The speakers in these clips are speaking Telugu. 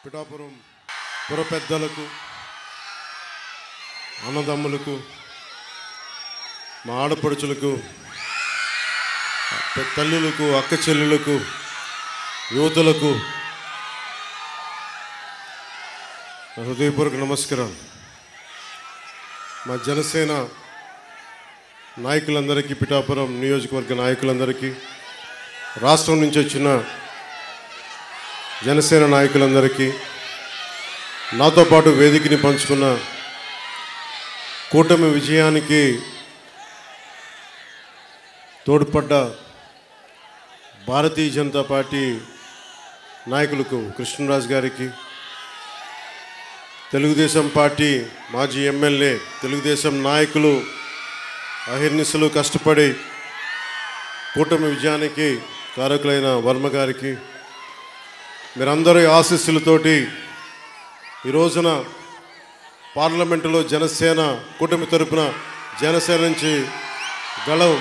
పిఠాపురం పుర పెద్దలకు, అన్నదమ్ములకు, మా ఆడపడుచులకు, తల్లులకు, అక్క చెల్లెలకు, యువతులకు హృదయపూర్వక నమస్కారం. మా జనసేన నాయకులందరికీ, పిఠాపురం నియోజకవర్గ నాయకులందరికీ, రాష్ట్రం నుంచి వచ్చిన జనసేన నాయకులందరికీ, నాతో పాటు వేదికని పంచుకున్న కూటమి విజయానికి తోడ్పడ్డ భారతీయ జనతా పార్టీ నాయకులకు, కృష్ణరాజు గారికి, తెలుగుదేశం పార్టీ మాజీ ఎమ్మెల్యే, తెలుగుదేశం నాయకులు అహిర్నిశలు కష్టపడి కూటమి విజయానికి కారకులైన వర్మ గారికి, మీరందరి ఆశీస్సులతోటి ఈ రోజున పార్లమెంటులో జనసేన కూటమి తరపున జనసేన నుంచి గళం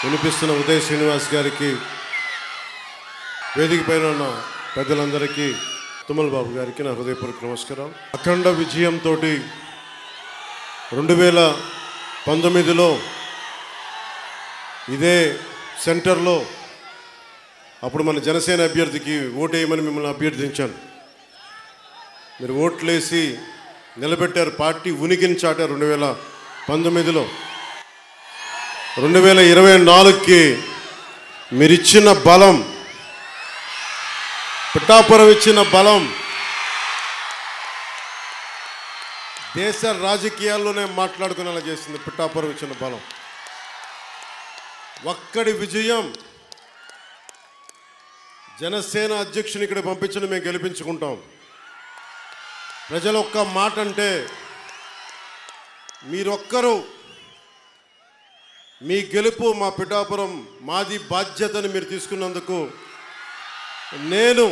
వినిపిస్తున్న ఉదయ్ శ్రీనివాస్ గారికి, వేదిక పైన ఉన్న పెద్దలందరికీ, తుమ్మల బాబు గారికి నా హృదయపూర్వక నమస్కారం. అఖండ విజయంతో 2019లో ఇదే సెంటర్లో అప్పుడు మన జనసేన అభ్యర్థికి ఓటేయమని మిమ్మల్ని అభ్యర్థించాను. మీరు ఓట్లేసి నిలబెట్టారు, పార్టీ ఉనికిని చాటారు. 2019లో 2024కి మీరిచ్చిన బలం, పిఠాపురం ఇచ్చిన బలం దేశ రాజకీయాల్లోనే మాట్లాడుకునేలా చేసింది. పిఠాపురం ఇచ్చిన బలం, ఒక్కడి విజయం. జనసేన అధ్యక్షుని ఇక్కడ పంపించడం మేము గెలిపించుకుంటాం. ప్రజలు ఒక్క మాట అంటే మీరొక్కరు, మీ గెలుపు మా పిఠాపురం మాది బాధ్యతని మీరు తీసుకున్నందుకు నేను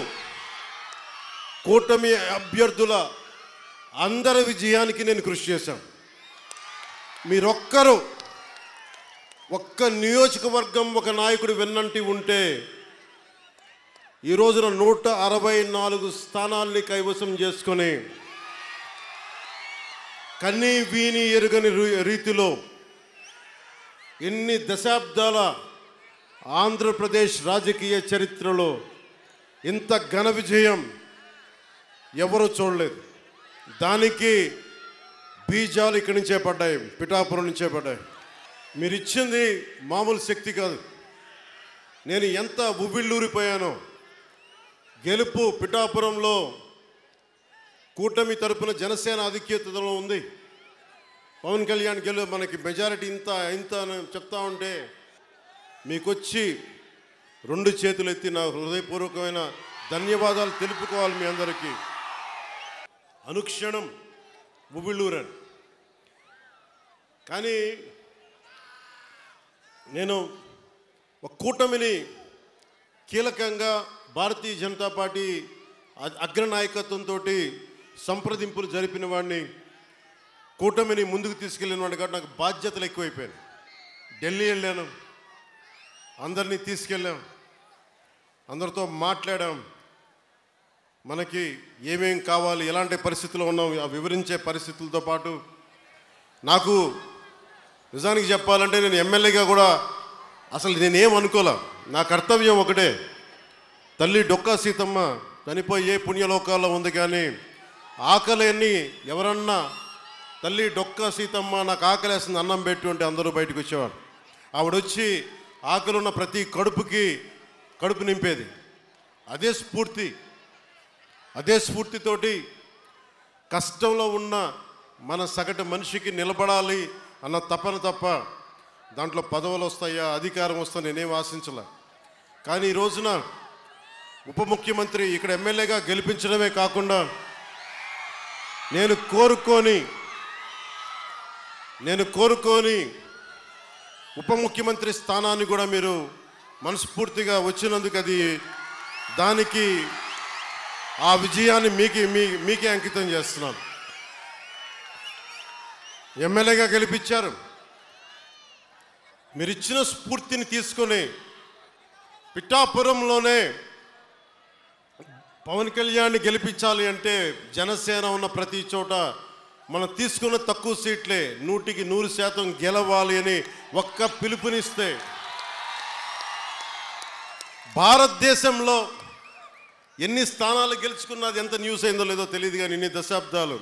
కూటమి అభ్యర్థుల అందరి విజయానికి నేను కృషి చేశాను. మీరొక్కరు, ఒక్క నియోజకవర్గం ఒక నాయకుడు వెన్నంటి ఉంటే ఈ రోజున 164 స్థానాల్ని కైవసం చేసుకొని కన్నీ వీని ఎరుగని రీతిలో ఎన్ని దశాబ్దాల ఆంధ్రప్రదేశ్ రాజకీయ చరిత్రలో ఇంత ఘన విజయం ఎవరూ చూడలేదు. దానికి బీజాలు ఇక్కడి నుంచే పడ్డాయి, పిఠాపురం నుంచే పడ్డాయి. మీరు ఇచ్చింది మామూలు శక్తి కాదు. నేను ఎంత ఉవ్విళ్ళూరిపోయానో. గెలుపు పిఠాపురంలో కూటమి తరపున జనసేన ఆధిక్యతలో ఉంది. పవన్ కళ్యాణ్ మనకి మెజారిటీ ఇంత అని చెప్తా ఉంటే మీకొచ్చి 2 చేతులు ఎత్తి నా హృదయపూర్వకమైన ధన్యవాదాలు తెలుపుకోవాలి మీ అందరికీ. అనుక్షణం ఉవ్విళ్ళూరని. కానీ నేను ఒక కూటమిని కీలకంగా భారతీయ జనతా పార్టీ అగ్రనాయకత్వంతో సంప్రదింపులు జరిపిన వాడిని, కూటమిని ముందుకు తీసుకెళ్ళిన వాడిని కాబట్టి నాకు బాధ్యతలు ఎక్కువైపోయాను. ఢిల్లీ వెళ్ళాను, అందరినీ తీసుకెళ్ళాం, అందరితో మాట్లాడాం. మనకి ఏమేం కావాలి, ఎలాంటి పరిస్థితుల్లో ఉన్నాం వివరించే పరిస్థితులతో పాటు నాకు నిజానికి చెప్పాలంటే నేను ఎమ్మెల్యేగా కూడా అసలు నేనేం అనుకోలే. నా కర్తవ్యం ఒకటే, తల్లి డొక్కా సీతమ్మ చనిపోయే పుణ్యలోకాల్లో ఉంది. కానీ ఆకలిని ఎవరన్నా తల్లి డొక్కా సీతమ్మ నాకు ఆకలేస్తుంది అన్నం పెట్టు అంటే అందరూ బయటకు వచ్చేవారు. ఆవిడొచ్చి ఆకలిన్న ప్రతి కడుపు నింపేది. అదే స్ఫూర్తితోటి కష్టంలో ఉన్న మన సగటు మనిషికి నిలబడాలి అన్న తపన తప్ప దాంట్లో పదవులు వస్తాయా, అధికారం వస్తా నేనేం ఆశించలే. కానీ ఈ రోజున ఉప ముఖ్యమంత్రి ఇక్కడ ఎమ్మెల్యేగా గెలిపించడమే కాకుండా నేను కోరుకొని ఉప ముఖ్యమంత్రి స్థానాన్ని కూడా మీరు మనస్ఫూర్తిగా వచ్చినందుకు దానికి ఆ విజయాన్ని మీకే అంకితం చేస్తున్నాను. ఎమ్మెల్యేగా గెలిపించారు. మీరు ఇచ్చిన స్ఫూర్తిని తీసుకొని పిఠాపురంలోనే పవన్ కళ్యాణ్ని గెలిపించాలి అంటే జనసేన ఉన్న ప్రతి చోట మనం తీసుకున్న తక్కువ సీట్లే 100% గెలవాలి అని ఒక్క పిలుపునిస్తే భారతదేశంలో ఎన్ని స్థానాలు గెలుచుకున్నది ఎంత న్యూస్ అయిందో లేదో తెలియదు, కానీ ఇన్ని దశాబ్దాలు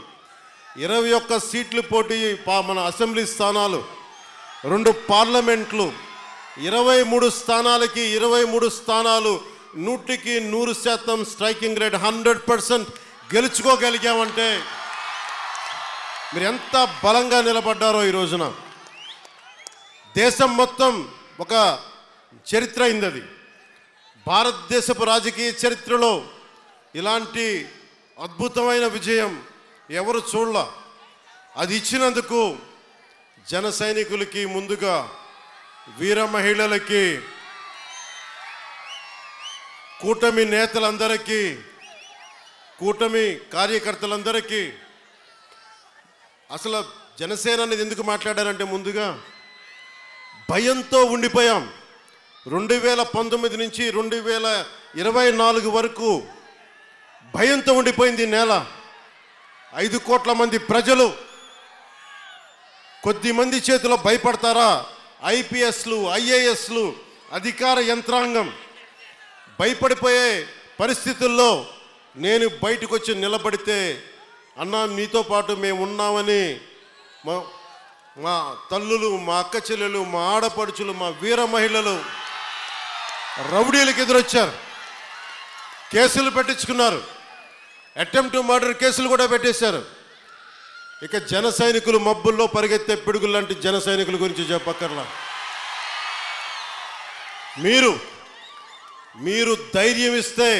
21 సీట్లు పోటీ, మన అసెంబ్లీ స్థానాలు, 2 పార్లమెంట్లు, 23 స్థానాలకి 23 స్థానాలు 100% స్ట్రైకింగ్ రేట్ 100% గెలుచుకోగలిగామంటే మీరు ఎంత బలంగా నిలబడ్డారో ఈ రోజున. దేశం మొత్తం ఒక చరిత్ర అయింది అది. భారతదేశపు రాజకీయ చరిత్రలో ఇలాంటి అద్భుతమైన విజయం ఎవరు చూడలా. అది ఇచ్చినందుకు జన సైనికులకి, ముందుగా వీర మహిళలకి, కూటమి నేతలందరికీ, కూటమి కార్యకర్తలందరికీ, అసలు జనసేన అనేది ఎందుకు మాట్లాడారంటే ముందుగా భయంతో ఉండిపోయాం. 2019 నుంచి 2024 వరకు భయంతో ఉండిపోయింది నేల. 5 కోట్ల మంది ప్రజలు కొద్ది మంది చేతిలో భయపడతారా? ఐపీఎస్లు, ఐఏఎస్లు, అధికార యంత్రాంగం భయపడిపోయే పరిస్థితుల్లో నేను బయటకు వచ్చి నిలబడితే, అన్నా మీతో పాటు మేము ఉన్నామని మా తల్లులు, మా అక్క చెల్లెలు, మా ఆడపడుచులు, మా వీర మహిళలు రౌడీలకు ఎదురొచ్చారు. కేసులు పెట్టించుకున్నారు. అటెంప్ట్ మర్డర్ కేసులు కూడా పెట్టేశారు. ఇక జన సైనికులు మబ్బుల్లో పరిగెత్తే పిడుగులు లాంటి జన సైనికుల గురించి చెప్పక్కర్లా. మీరు ధైర్యం ఇస్తే,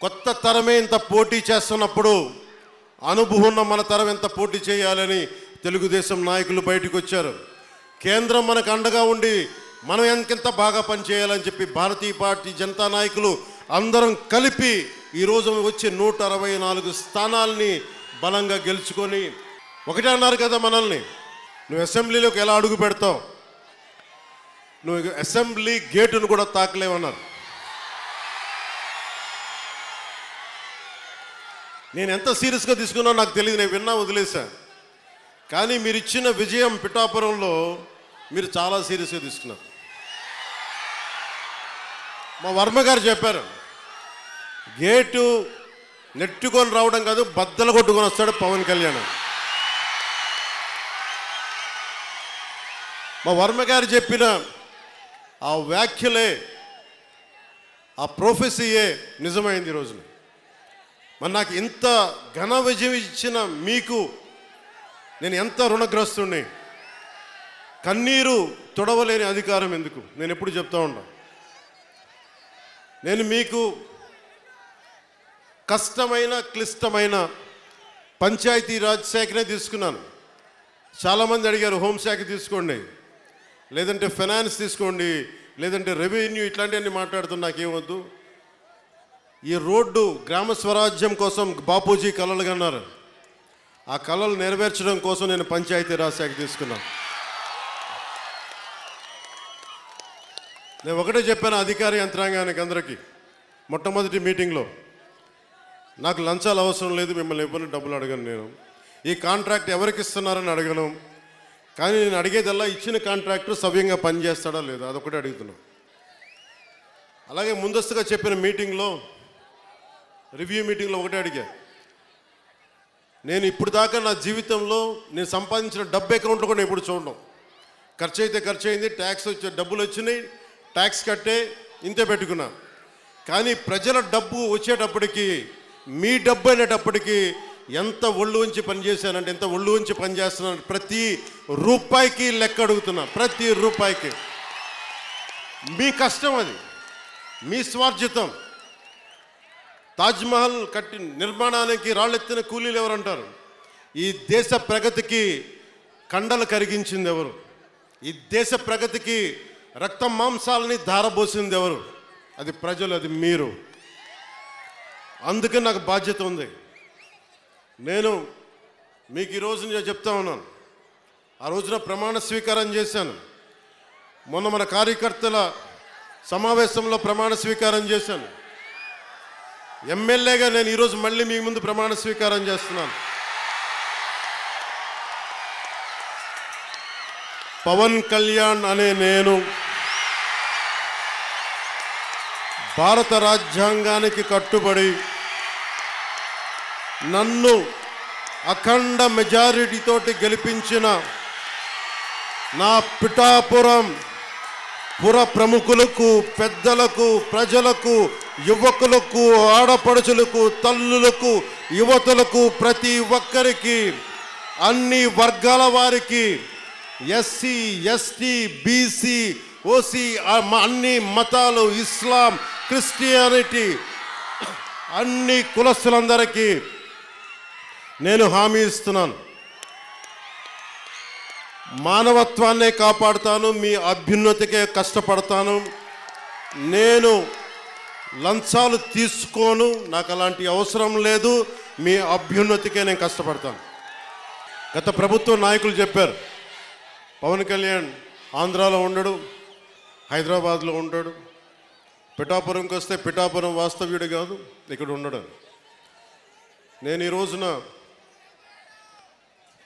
కొత్త తరమే ఇంత పోటీ చేస్తున్నప్పుడు అనుభవం ఉన్న మన తరం ఎంత పోటీ చేయాలని తెలుగుదేశం నాయకులు బయటకు వచ్చారు. కేంద్రం మనకు అండగా ఉండి మనం ఎంత బాగా పనిచేయాలని చెప్పి భారతీయ పార్టీ జనతా నాయకులు అందరం కలిపి ఈరోజు వచ్చే 164 స్థానాల్ని బలంగా గెలుచుకొని, ఒకటే అన్నారు కదా మనల్ని, నువ్వు అసెంబ్లీలోకి ఎలా అడుగు పెడతావు, నువ్వు అసెంబ్లీ గేటును కూడా తాకలేవన్నారు. నేను ఎంత సీరియస్గా తీసుకున్నా నాకు తెలియదు, నేను విన్నా వదిలేసా. కానీ మీరు ఇచ్చిన విజయం పిఠాపురంలో మీరు చాలా సీరియస్గా తీసుకున్నారు. మా వర్మ గారు చెప్పారు, గేటు నెట్టుకొని రావడం కాదు, బద్దలు కొట్టుకొని వస్తాడు పవన్ కళ్యాణ్. మా వర్మ గారు చెప్పిన ఆ వ్యాఖ్యలే, ఆ ప్రొఫెసీయే నిజమైంది ఈరోజున. మరి నాకు ఇంత ఘన విజయం ఇచ్చిన మీకు నేను ఎంత రుణగ్రస్తుని. కన్నీరు తొడవలేని అధికారం ఎందుకు, నేను ఎప్పుడు చెప్తా ఉన్నా. నేను మీకు కష్టమైన, క్లిష్టమైన పంచాయతీరాజ్ శాఖనే తీసుకున్నాను. చాలామంది అడిగారు హోంశాఖ తీసుకోండి, లేదంటే ఫైనాన్స్ తీసుకోండి, లేదంటే రెవెన్యూ, ఇట్లాంటివన్నీ మాట్లాడుతున్నా. నాకేమొద్దు. ఈ రోడ్డు గ్రామ స్వరాజ్యం కోసం బాపూజీ కలలు కన్నారు. ఆ కళలు నెరవేర్చడం కోసం నేను పంచాయతీరాజ్ శాఖ తీసుకున్నాను. నేను ఒకటే చెప్పాను అధికార యంత్రాంగానికి అందరికీ మొట్టమొదటి మీటింగ్లో, నాకు లంచాలు అవసరం లేదు, మిమ్మల్ని ఎవరిని డబ్బులు అడగను, నేను ఈ కాంట్రాక్ట్ ఎవరికి ఇస్తున్నారని అడగను. కానీ నేను అడిగేదల్లా ఇచ్చిన కాంట్రాక్టర్ సవ్యంగా పనిచేస్తాడా లేదా, అదొకటే అడుగుతున్నాను. అలాగే ముందస్తుగా చెప్పిన మీటింగ్లో, రివ్యూ మీటింగ్లో ఒకటే అడిగా, నేను ఇప్పుడు దాకా నా జీవితంలో నేను సంపాదించిన డబ్బు అకౌంట్లో కూడా ఎప్పుడు చూడడం. ఖర్చు అయితే ఖర్చు అయింది, ట్యాక్స్ వచ్చే డబ్బులు వచ్చినాయి, ట్యాక్స్ కట్టే ఇంతే పెట్టుకున్నా. కానీ ప్రజల డబ్బు వచ్చేటప్పటికి, మీ డబ్బు అనేటప్పటికీ ఎంత ఒళ్ళు ఉంచి పనిచేశానంటే, ఎంత ఒళ్ళు ఉంచి పనిచేస్తున్నాను, ప్రతి రూపాయికి లెక్క అడుగుతున్నా. ప్రతి రూపాయికి మీ కష్టం, అది మీ స్వార్జితం. తాజ్మహల్ కట్టి నిర్మాణానికి రాళ్ళెత్తిన కూలీలు ఎవరంటారు? ఈ దేశ ప్రగతికి కండలు కరిగించింది ఎవరు? ఈ దేశ ప్రగతికి రక్త మాంసాలని ధారబోసింది ఎవరు? అది ప్రజలు, అది మీరు. అందుకే నాకు బాధ్యత ఉంది. నేను మీకు ఈరోజు నేను చెప్తా ఉన్నాను, ఆ రోజున ప్రమాణ స్వీకారం చేశాను. మొన్న మన కార్యకర్తల సమావేశంలో ప్రమాణ స్వీకారం చేశాను. ఎమ్మెల్యేగా నేను ఈరోజు మళ్ళీ మీ ముందు ప్రమాణ స్వీకారం చేస్తున్నాను. పవన్ కళ్యాణ్ అనే నేను భారత రాజ్యాంగానికి కట్టుబడి నన్ను అఖండ మెజారిటీతోటి గెలిపించిన నా పిఠాపురం పుర ప్రముఖులకు, పెద్దలకు, ప్రజలకు, యువకులకు, ఆడపడుచులకు, తల్లులకు, యువతులకు, ప్రతి ఒక్కరికి, అన్ని వర్గాల వారికి, ఎస్సీ, ఎస్టీ, బీసీ, ఓసీ, అన్ని మతాలు, ఇస్లాం, క్రిస్టియానిటీ, అన్ని కులస్తులందరికీ నేను హామీ ఇస్తున్నాను. మానవత్వాన్నే కాపాడుతాను, మీ అభ్యున్నతికే కష్టపడతాను. నేను లంచాలు తీసుకోను, నాకు అలాంటి అవసరం లేదు. మీ అభ్యున్నతికే నేను కష్టపడతాను. గత ప్రభుత్వ నాయకులు చెప్పారు, పవన్ కళ్యాణ్ ఆంధ్రాలో ఉండడు, హైదరాబాద్లో ఉంటాడు, పిఠాపురంకి వస్తే పిఠాపురం వాస్తవ్యుడు కాదు, ఇక్కడ ఉండడు. నేను ఈ రోజున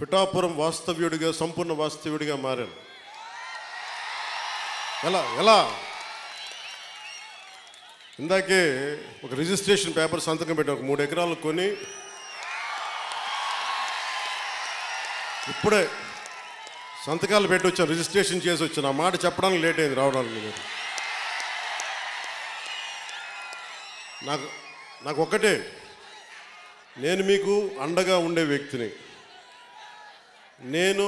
పిఠాపురం వాస్తవ్యుడిగా, సంపూర్ణ వాస్తవ్యుడిగా మారాను. ఎలా ఇందాకే ఒక రిజిస్ట్రేషన్ పేపర్ సంతకం పెట్టాను, ఒక 3 ఎకరాలు కొని ఇప్పుడే సంతకాలు పెట్టి వచ్చాను, రిజిస్ట్రేషన్ చేసి వచ్చాను. ఆ మాట చెప్పడానికి లేట్ అయింది రావడానికి. నాకు ఒక్కటే, నేను మీకు అండగా ఉండే వ్యక్తిని. నేను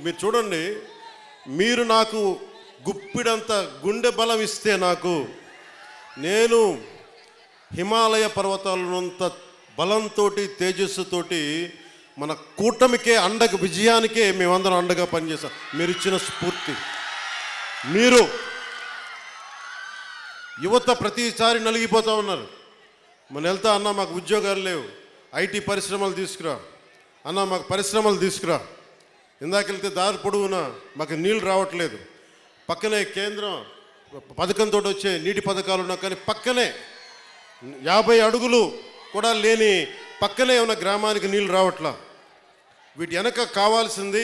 మీరు చూడండి, మీరు నాకు గుప్పిడంత గుండె బలం ఇస్తే నాకు, నేను హిమాలయ పర్వతాలనంత బలంతో, తేజస్సుతోటి మన కూటమికే అండగా, విజయానికే మేమందరం అండగా పనిచేస్తాం. మీరు ఇచ్చిన స్ఫూర్తి. మీరు యువత ప్రతిసారి నలిగిపోతూ ఉన్నారు. మన వెళ్తా అన్న మాకు ఉద్యోగాలు లేవు, ఐటీ పరిశ్రమలు తీసుకురా అన్న, మాకు పరిశ్రమలు తీసుకురా. ఇందాకెళ్తే దారి పొడవునా మాకు నీళ్ళు రావట్లేదు, పక్కనే కేంద్రం పథకంతో వచ్చే నీటి పథకాలు ఉన్నా కానీ పక్కనే 50 అడుగులు కూడా లేని పక్కనే ఉన్న గ్రామానికి నీళ్ళు రావట్లా. వీటి వెనక కావాల్సింది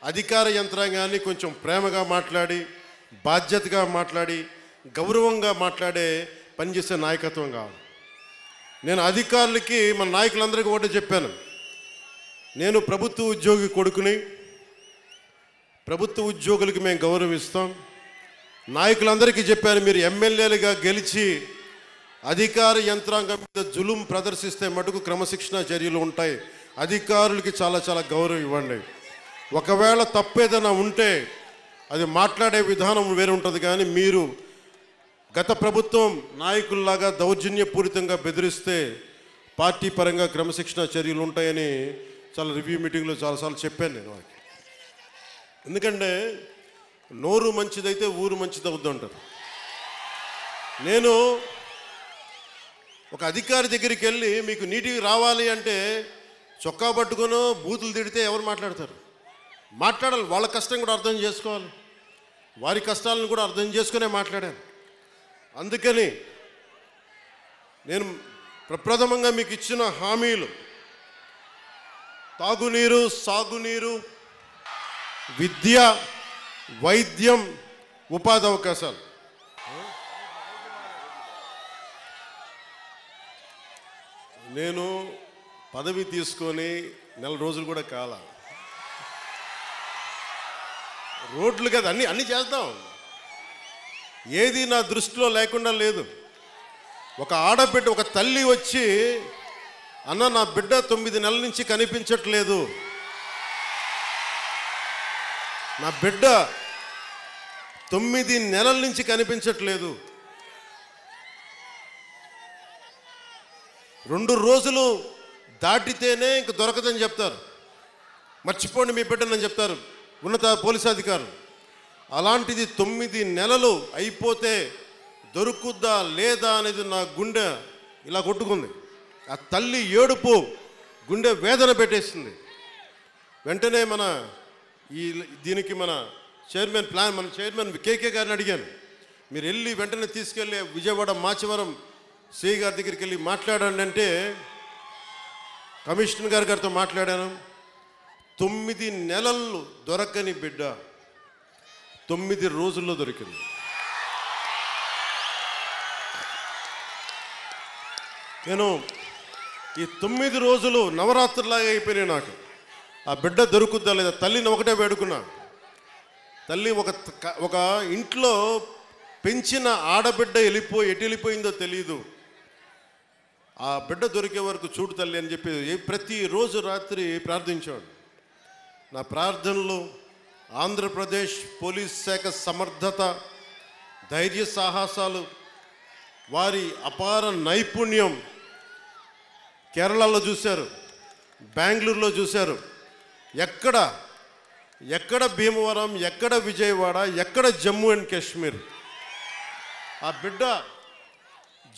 అధికార యంత్రాంగాన్ని కొంచెం ప్రేమగా మాట్లాడి, బాధ్యతగా మాట్లాడి, గౌరవంగా మాట్లాడే పనిచేసే నాయకత్వం కావాలి. నేను అధికారులకి, మన నాయకులందరికీ ఒకటే చెప్పాను, నేను ప్రభుత్వ ఉద్యోగి కొడుకుని, ప్రభుత్వ ఉద్యోగులకి మేము గౌరవిస్తాం. నాయకులందరికీ చెప్పాను, మీరు ఎమ్మెల్యేలుగా గెలిచి అధికార యంత్రాంగం మీద జులుం ప్రదర్శిస్తే మటుకు క్రమశిక్షణ చర్యలు ఉంటాయి. అధికారులకి చాలా చాలా గౌరవం ఇవ్వండి. ఒకవేళ తప్పేదైనా ఉంటే అది మాట్లాడే విధానం వేరే ఉంటుంది, కానీ మీరు గత ప్రభుత్వం నాయకుల్లాగా దౌర్జన్యపూరితంగా బెదిరిస్తే పార్టీ పరంగా క్రమశిక్షణ చర్యలు ఉంటాయని చాలా రివ్యూ మీటింగ్లో చాలాసార్లు చెప్పాను నేను వాళ్ళకి. ఎందుకంటే నోరు మంచిదైతే ఊరు మంచిది అవుద్దంటారు. నేను ఒక అధికారి దగ్గరికి వెళ్ళి మీకు నీటికి రావాలి అంటే చొక్కా పట్టుకునో బూతులు తిడితే ఎవరు మాట్లాడతారు? మాట్లాడాలి, వాళ్ళ కష్టం కూడా అర్థం చేసుకోవాలి, వారి కష్టాలను కూడా అర్థం చేసుకునే మాట్లాడాను. అందుకని నేను ప్రప్రథమంగా మీకు ఇచ్చిన హామీలు తాగునీరు, సాగునీరు, విద్య, వైద్యం, ఉపాధి అవకాశాలు. నేను పదవి తీసుకొని 4 రోజులు కూడా కాల. రోడ్లు కదా అన్నీ చేద్దాం, ఏది నా దృష్టిలో లేకుండా లేదు. ఒక ఆడబిడ్డ, ఒక తల్లి వచ్చి అన్న నా బిడ్డ 9 నెలల నుంచి కనిపించట్లేదు, నా బిడ్డ 9 నెలల నుంచి కనిపించట్లేదు, 2 రోజులు దాటితేనే ఇంక దొరకదని చెప్తారు, మర్చిపోండి మీ బిడ్డనని చెప్తారు ఉన్నత పోలీసు అధికారులు. అలాంటిది 9 నెలలు అయిపోతే దొరుకుద్దా లేదా అనేది నా గుండె ఇలా కొట్టుకుంది. ఆ తల్లి ఏడుపు గుండె వేదన పెట్టేసింది. వెంటనే దీనికి మన చైర్మన్ కేకే గారిని అడిగాను, మీరు వెళ్ళి వెంటనే తీసుకెళ్ళి విజయవాడ మాచవరం సిఐ గారి దగ్గరికి వెళ్ళి మాట్లాడండి అంటే కమిషనర్ గారితో మాట్లాడాను. 9 నెలలు దొరకని బిడ్డ 9 రోజుల్లో దొరికింది. నేను ఈ 9 రోజులు నవరాత్రులాగా అయిపోయినాయి నాకు. ఆ బిడ్డ దొరుకుద్దా లేదా తల్లిని ఒకటే వేడుకున్నా. తల్లి ఒక ఇంట్లో పెంచిన ఆడబిడ్డ ఎటు వెళ్ళిపోయిందో తెలియదు. ఆ బిడ్డ దొరికే వరకు చూడు తల్లి అని చెప్పి ప్రతిరోజు రాత్రి ప్రార్థించాడు. నా ప్రార్థనలు ఆంధ్రప్రదేశ్ పోలీస్ శాఖ సమర్థత, ధైర్య సాహసాలు, వారి అపార నైపుణ్యం కేరళలో చూశారు, బెంగళూరులో చూశారు. ఎక్కడ భీమవరం, ఎక్కడ విజయవాడ, ఎక్కడ జమ్మూ అండ్ కాశ్మీర్. ఆ బిడ్డ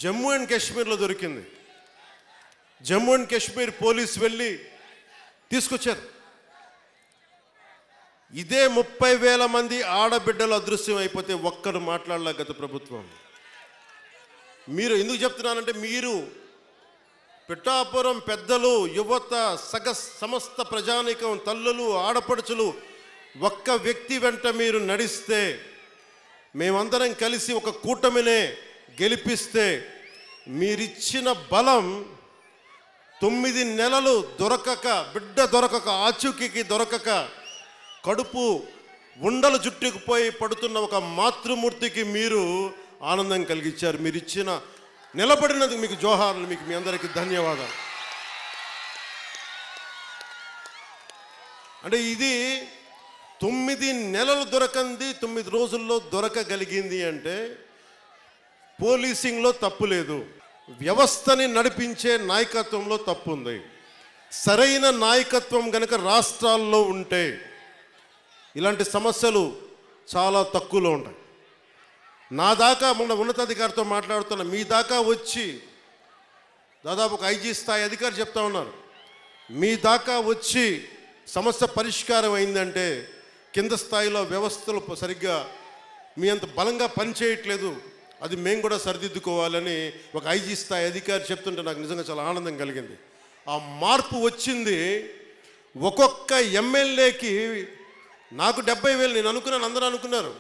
జమ్మూ అండ్ కాశ్మీర్లో దొరికింది. జమ్మూ అండ్ కాశ్మీర్ పోలీసు వెళ్ళి తీసుకొచ్చారు. ఇదే 30,000 మంది ఆడబిడ్డలు అదృశ్యం అయిపోతే ఒక్కడు మాట్లాడలే గత ప్రభుత్వం. మీరు ఎందుకు చెప్తున్నానంటే, మీరు పిఠాపురం పెద్దలు, యువత, సమస్త ప్రజానీకం, తల్లులు, ఆడపడుచులు ఒక్క వ్యక్తి వెంట మీరు నడిస్తే, మేమందరం కలిసి ఒక కూటమినే గెలిపిస్తే, మీరిచ్చిన బలం 9 నెలలు దొరకక, బిడ్డ దొరకక, ఆచూకీకి దొరకక, కడుపు ఉండలు జుట్టుకుపోయి పడుతున్న ఒక మాతృమూర్తికి మీరు ఆనందం కలిగించారు. మీరు ఇచ్చిన నిలబడినందుకు మీకు జోహార్లు, మీకు మీ అందరికీ ధన్యవాదాలు. అంటే ఇది 9 నెలలు దొరకంది 9 రోజుల్లో దొరకగలిగింది అంటే పోలీసింగ్లో తప్పు లేదు, వ్యవస్థని నడిపించే నాయకత్వంలో తప్పు ఉంది. సరైన నాయకత్వం గనక రాష్ట్రాల్లో ఉంటే ఇలాంటి సమస్యలు చాలా తక్కువలో ఉంటాయి. నా దాకా మొన్న ఉన్నతాధికారితో మాట్లాడుతున్నా, మీ దాకా వచ్చి దాదాపు ఒక ఐజీ స్థాయి అధికారి చెప్తా ఉన్నారు, మీ దాకా వచ్చి సమస్య పరిష్కారం అయిందంటే కింద స్థాయిలో వ్యవస్థలు సరిగ్గా మీ అంత బలంగా పనిచేయట్లేదు, అది మేము కూడా సరిదిద్దుకోవాలని ఒక ఐజీ స్థాయి అధికారి చెప్తుంటే నాకు నిజంగా చాలా ఆనందం కలిగింది. ఆ మార్పు వచ్చింది. ఒక్కొక్క ఎమ్మెల్యేకి నాకు 70,000 నేను అనుకున్నాను, అందరూ అనుకున్నారు.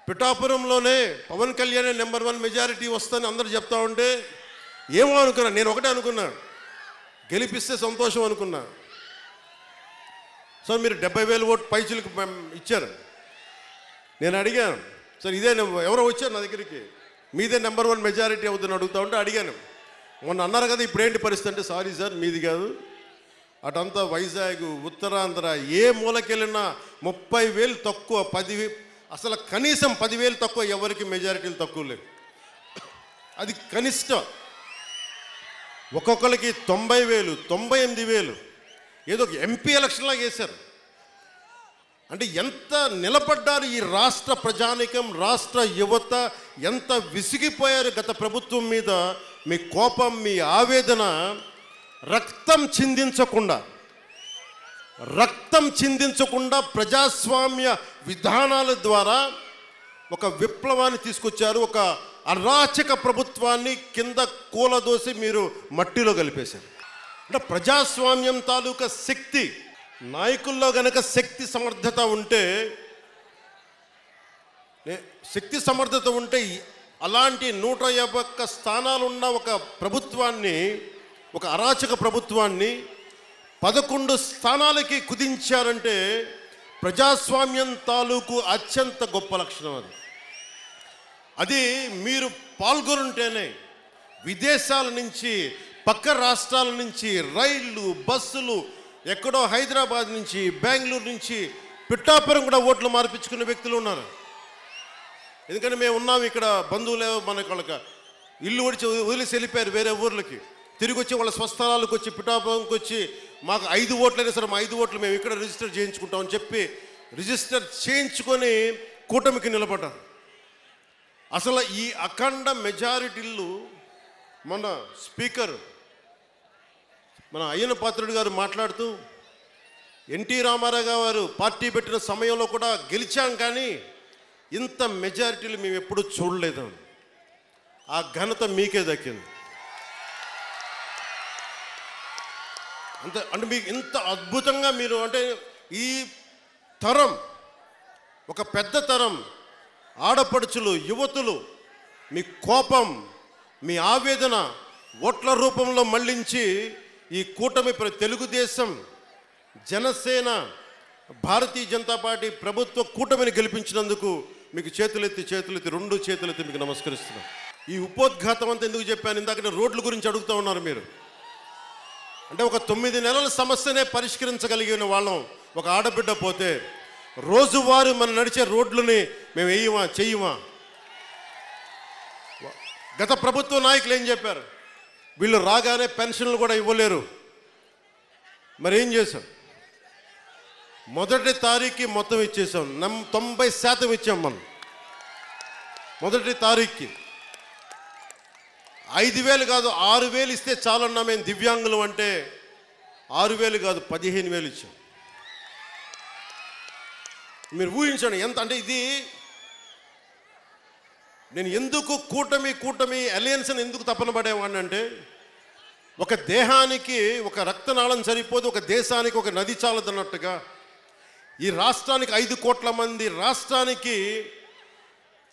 పిఠాపురంలోనే పవన్ కళ్యాణ్ నెంబర్ 1 మెజారిటీ వస్తుందని అందరూ చెప్తా ఉంటే ఏమో అనుకున్నాను. నేను ఒకటే అనుకున్నా, గెలిపిస్తే సంతోషం అనుకున్నా. సో మీరు 70,000 ఓటు పైచులకు ఇచ్చారు. నేను అడిగాను, సార్ ఇదే ఎవరో వచ్చారు నా దగ్గరికి, మీదే నెంబర్ 1 మెజారిటీ అవుతుందని అడుగుతా ఉంటే అడిగాను, మొన్న అన్నారు కదా ఇప్పుడేంటి పరిస్థితి అంటే, సారీ సార్ మీది కాదు, అటంతా వైజాగ్, ఉత్తరాంధ్ర ఏ మూలకెళ్ళినా 30,000 తక్కువ, 10,000 అసలు కనీసం 10,000 తక్కువ, ఎవరికి మెజారిటీలు తక్కువ లేవు. అది కనిష్టం. ఒక్కొక్కరికి 90,000, 98,000 ఏదో ఒక ఎంపీ ఎలక్షన్లాగా వేశారు. అంటే ఎంత నిలబడ్డారు ఈ రాష్ట్ర ప్రజానికం, రాష్ట్ర యువత ఎంత విసిగిపోయారు గత ప్రభుత్వం మీద. మీ కోపం, మీ ఆవేదన రక్తం చిందించకుండా ప్రజాస్వామ్య విధానాల ద్వారా ఒక విప్లవాన్ని తీసుకొచ్చారు. ఒక అరాచక ప్రభుత్వాన్ని కింద కూలదోసి మీరు మట్టిలో కలిపేశారు. అంటే ప్రజాస్వామ్యం తాలూకా శక్తి, నాయకుల్లో గనక శక్తి సమర్థత ఉంటే అలాంటి 151 స్థానాలున్న ఒక ప్రభుత్వాన్ని, ఒక అరాచక ప్రభుత్వాన్ని 11 స్థానాలకి కుదించారంటే ప్రజాస్వామ్యం తాలూకు అత్యంత గొప్ప లక్షణం. అది మీరు పాల్గొనుంటేనే విదేశాల నుంచి, పక్క రాష్ట్రాల నుంచి రైళ్ళు, బస్సులు, ఎక్కడో హైదరాబాద్ నుంచి, బెంగళూరు నుంచి పిఠాపురం కూడా ఓట్లు మార్పించుకునే వ్యక్తులు ఉన్నారు. ఎందుకంటే మేము ఉన్నాం ఇక్కడ, బంధువులు మనకు వాళ్ళకి ఇల్లు వదిలేసి వెళ్ళిపోయారు వేరే ఊర్లకి, తిరిగి వచ్చి వాళ్ళ స్వస్థలాలకు వచ్చి పిఠాపురంకి వచ్చి మాకు 5 ఓట్లైనా సరే మా 5 ఓట్లు మేము ఇక్కడ రిజిస్టర్ చేయించుకుంటామని చెప్పి రిజిస్టర్ చేయించుకొని కూటమికి నిలబడ్డారు. అసలు ఈ అఖండ మెజారిటీలు మన స్పీకర్ మన అయ్యన్న పాత్రుడు గారు మాట్లాడుతూ, ఎన్టీ రామారావు గారు పార్టీ పెట్టిన సమయంలో కూడా గెలిచాం కానీ ఇంత మెజారిటీలు మేము ఎప్పుడూ చూడలేదు. ఆ ఘనత మీకే దక్కింది. అంటే మీకు ఇంత అద్భుతంగా మీరు అంటే ఈ తరం, ఒక పెద్ద తరం ఆడపడుచులు, యువతులు మీ కోపం, మీ ఆవేదన ఓట్ల రూపంలో మళ్ళించి ఈ కూటమి తెలుగుదేశం, జనసేన, భారతీయ జనతా పార్టీ ప్రభుత్వ కూటమిని గెలిపించినందుకు మీకు చేతులెత్తి రెండు చేతులెత్తి మీకు నమస్కరిస్తున్నాను. ఈ ఉపోద్ఘాతం అంతా ఎందుకు చెప్పాను? ఇందాక రోడ్ల గురించి అడుగుతూ ఉన్నారు మీరు. అంటే ఒక 9 నెలల సమస్యనే పరిష్కరించగలిగిన వాళ్ళం ఒక ఆడబిడ్డ పోతే రోజువారీ మనం నడిచే రోడ్లని మేము వేయమా, చెయ్యమా? గత ప్రభుత్వ నాయకులు ఏం చెప్పారు? వీళ్ళు రాగానే పెన్షన్లు కూడా ఇవ్వలేరు. మరి ఏం చేశాం? మొదటి తారీఖుకి మొత్తం ఇచ్చేసాం. 90% ఇచ్చాం మనం. మొదటి తారీఖుకి 5,000 కాదు 6,000 ఇస్తే చాలన్నా మేము దివ్యాంగులు అంటే 6,000 కాదు 15,000 ఇచ్చాం. మీరు ఊహించండి ఎంత. అంటే ఇది నేను ఎందుకు కూటమి అలయన్స్ని ఎందుకు తపన పడేవాడిని అంటే, ఒక దేహానికి ఒక రక్తనాళం సరిపోదు, ఒక దేశానికి ఒక నది చాలదన్నట్టుగా ఈ రాష్ట్రానికి 5 కోట్ల మంది, రాష్ట్రానికి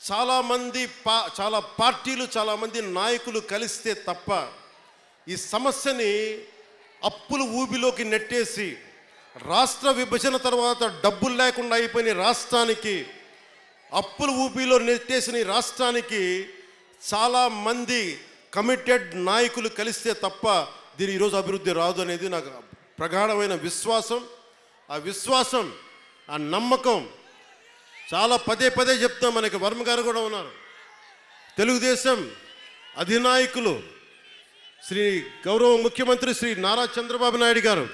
చాలామంది చాలా పార్టీలు, చాలామంది నాయకులు కలిస్తే తప్ప ఈ సమస్యని అప్పులు ఊబిలోకి నెట్టేసి రాష్ట్ర విభజన తర్వాత డబ్బులు లేకుండా అయిపోయిన రాష్ట్రానికి, అప్పుల ఊబిలో నెట్టేసిన రాష్ట్రానికి చాలామంది కమిటెడ్ నాయకులు కలిస్తే తప్ప దీని ఈరోజు అభివృద్ధి రాదు అనేది నాకు ప్రగాఢమైన విశ్వాసం. ఆ విశ్వాసం, ఆ నమ్మకం చాలా పదే చెప్తాం. మనకి వర్మ గారు కూడా ఉన్నారు. తెలుగుదేశం అధినాయకులు శ్రీ గౌరవ ముఖ్యమంత్రి శ్రీ నారా చంద్రబాబు నాయుడు గారు,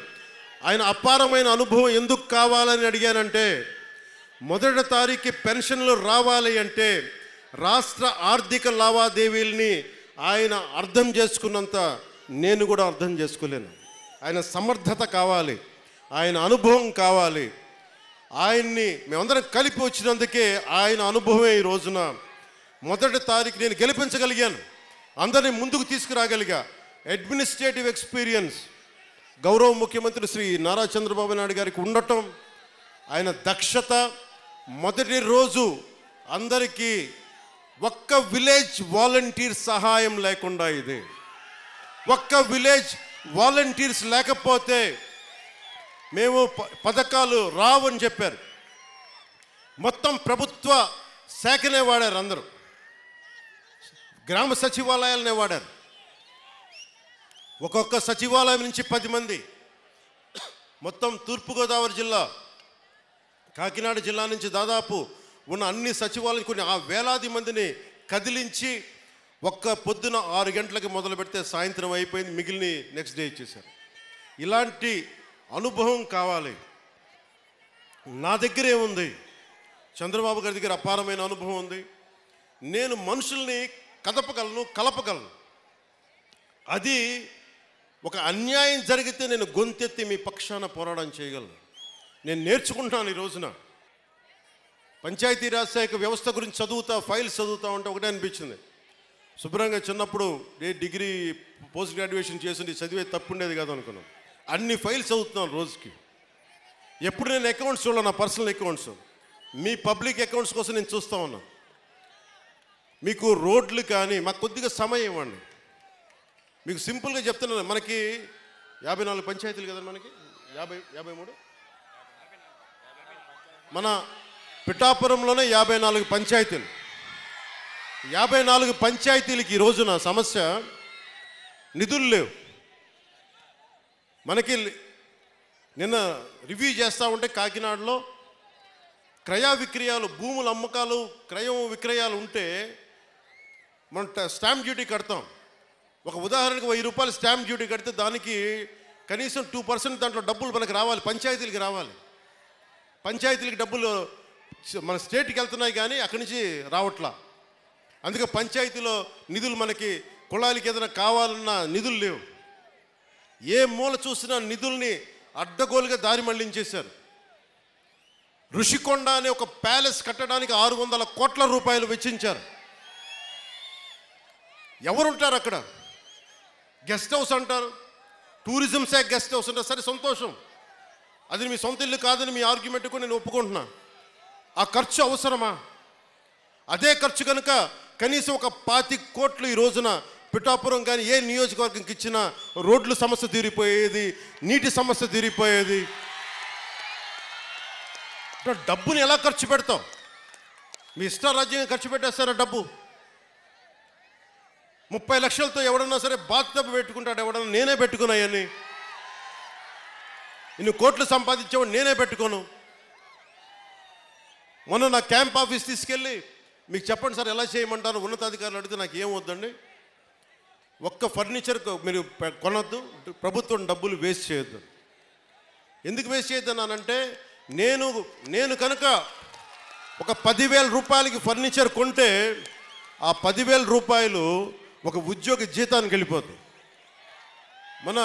ఆయన అపారమైన అనుభవం ఎందుకు కావాలని అడిగానంటే, మొదటి తారీఖు పెన్షన్లు రావాలి అంటే రాష్ట్ర ఆర్థిక లావాదేవీల్ని ఆయన అర్థం చేసుకున్నంత నేను కూడా అర్థం చేసుకోలేను. ఆయన సమర్థత కావాలి, ఆయన అనుభవం కావాలి. ఆయన్ని మేమందరం కలిపి వచ్చినందుకే ఆయన అనుభవమే ఈ రోజున మొదటి తారీఖు నేను గెలిపించగలిగాను, అందరినీ ముందుకు తీసుకురాగలిగా. అడ్మినిస్ట్రేటివ్ ఎక్స్పీరియన్స్ గౌరవ ముఖ్యమంత్రి శ్రీ నారా చంద్రబాబు నాయుడు గారికి ఉండటం, ఆయన దక్షత. మొదటి రోజు అందరికీ ఒక్క విలేజ్ వాలంటీర్ సహాయం లేకుండా, ఇది ఒక్క విలేజ్ వాలంటీర్స్ లేకపోతే మేము పథకాలు రావని చెప్పారు. మొత్తం ప్రభుత్వ శాఖనే వాడారు, అందరూ గ్రామ సచివాలయాలనే వాడారు. ఒక్కొక్క సచివాలయం నుంచి 10 మంది. మొత్తం తూర్పుగోదావరి జిల్లా, కాకినాడ జిల్లా నుంచి దాదాపు ఉన్న అన్ని సచివాలయం కొన్ని వేలాది మందిని కదిలించి ఒక్క పొద్దున 6 గంటలకి మొదలు పెడితే సాయంత్రం అయిపోయింది, మిగిలిన నెక్స్ట్ డే ఇచ్చేశారు. ఇలాంటి అనుభవం కావాలి. నా దగ్గర ఏముంది? చంద్రబాబు గారి దగ్గర అపారమైన అనుభవం ఉంది. నేను మనుషుల్ని కలపగలను. అది ఒక అన్యాయం జరిగితే నేను గొంతెత్తి మీ పక్షాన పోరాటం చేయగలను. నేను నేర్చుకుంటాను. ఈ రోజున పంచాయతీరాజ్ శాఖ వ్యవస్థ గురించి ఫైల్స్ చదువుతా ఉంటే ఒకటే అనిపించింది. శుభ్రంగా చిన్నప్పుడు డిగ్రీ పోస్ట్ గ్రాడ్యుయేషన్ చేసి చదివే తప్పుండేది కాదు అనుకున్నాను. అన్ని ఫైల్స్ చదువుతున్నాను రోజుకి. ఎప్పుడు నేను అకౌంట్స్ చూడాలి, నా పర్సనల్ అకౌంట్స్, మీ పబ్లిక్ అకౌంట్స్ కోసం నేను చూస్తూ ఉన్నాను. మీకు రోడ్లు కానీ మాకు కొద్దిగా సమయం ఇవ్వండి. మీకు సింపుల్గా చెప్తున్నాను, మనకి 54 పంచాయతీలు కదా, మనకి 53 మన పిఠాపురంలోనే 54 పంచాయతీలు. 54 పంచాయతీలకి ఈ రోజున సమస్య నిధులు లేవు. మనకి నిన్న రివ్యూ చేస్తూ ఉంటే కాకినాడలో క్రయ విక్రయాలు, భూముల అమ్మకాలు, క్రయం విక్రయాలు ఉంటే మనం స్టాంప్ డ్యూటీ కడతాం. ఒక ఉదాహరణకు 1000 రూపాయలు స్టాంప్ డ్యూటీ కడితే దానికి కనీసం 2% దాంట్లో డబ్బులు మనకు రావాలి, పంచాయతీలకి రావాలి. పంచాయతీలకి డబ్బులు మన స్టేట్కి వెళ్తున్నాయి కానీ అక్కడి నుంచి రావట్లా. అందుకే పంచాయతీలో నిధులు, మనకి కుళాయిలకి ఏదైనా కావాలన్నా నిధులు లేవు. ఏ మూల చూసినా నిధుల్ని అడ్డగోలుగా దారి మళ్లించేశారు. ఋషికొండ అనే ఒక ప్యాలెస్ కట్టడానికి 600 కోట్ల రూపాయలు వెచ్చించారు. ఎవరుంటారు అక్కడ? గెస్ట్ హౌస్ అంటారు, టూరిజం శాఖ గెస్ట్ హౌస్ అంటారు. సరే, సంతోషం, అది మీ సొంత ఇల్లు కాదని మీ ఆర్గ్యుమెంట్ కూడా నేను ఒప్పుకుంటున్నా. ఆ ఖర్చు అవసరమా? అదే ఖర్చు కనుక కనీసం ఒక 25 కోట్లు ఈ రోజున పిఠాపురం కానీ ఏ నియోజకవర్గంకి ఇచ్చినా రోడ్ల సమస్య తీరిపోయేది, నీటి సమస్య తీరిపోయేది. డబ్బుని ఎలా ఖర్చు పెడతాం? మీ ఇష్టారాజ్యంగా ఖర్చు పెట్టేస్తారా డబ్బు? 30 లక్షలతో ఎవడన్నా సరే బాత్టబ్ పెట్టుకుంటాడు, ఎవడన్నా. నేనే పెట్టుకున్నాయని. ఇన్ని కోట్లు సంపాదించేవాడు నేనే పెట్టుకోను. మొన్న నా క్యాంప్ ఆఫీస్ తీసుకెళ్ళి మీకు చెప్పండి సార్ ఎలా చేయమంటారు ఉన్నతాధికారులు అడిగితే నాకు ఏం వద్దండి, ఒక్క ఫర్నిచర్ మీరు కొనొద్దు, ప్రభుత్వం డబ్బులు వేస్ట్ చేయొద్దు. ఎందుకు వేస్ట్ చేయొద్దన్నానంటే నేను కనుక ఒక 10,000 రూపాయలకి ఫర్నిచర్ కొంటే ఆ 10,000 రూపాయలు ఒక ఉద్యోగి జీతానికి వెళ్ళిపోతుంది. మన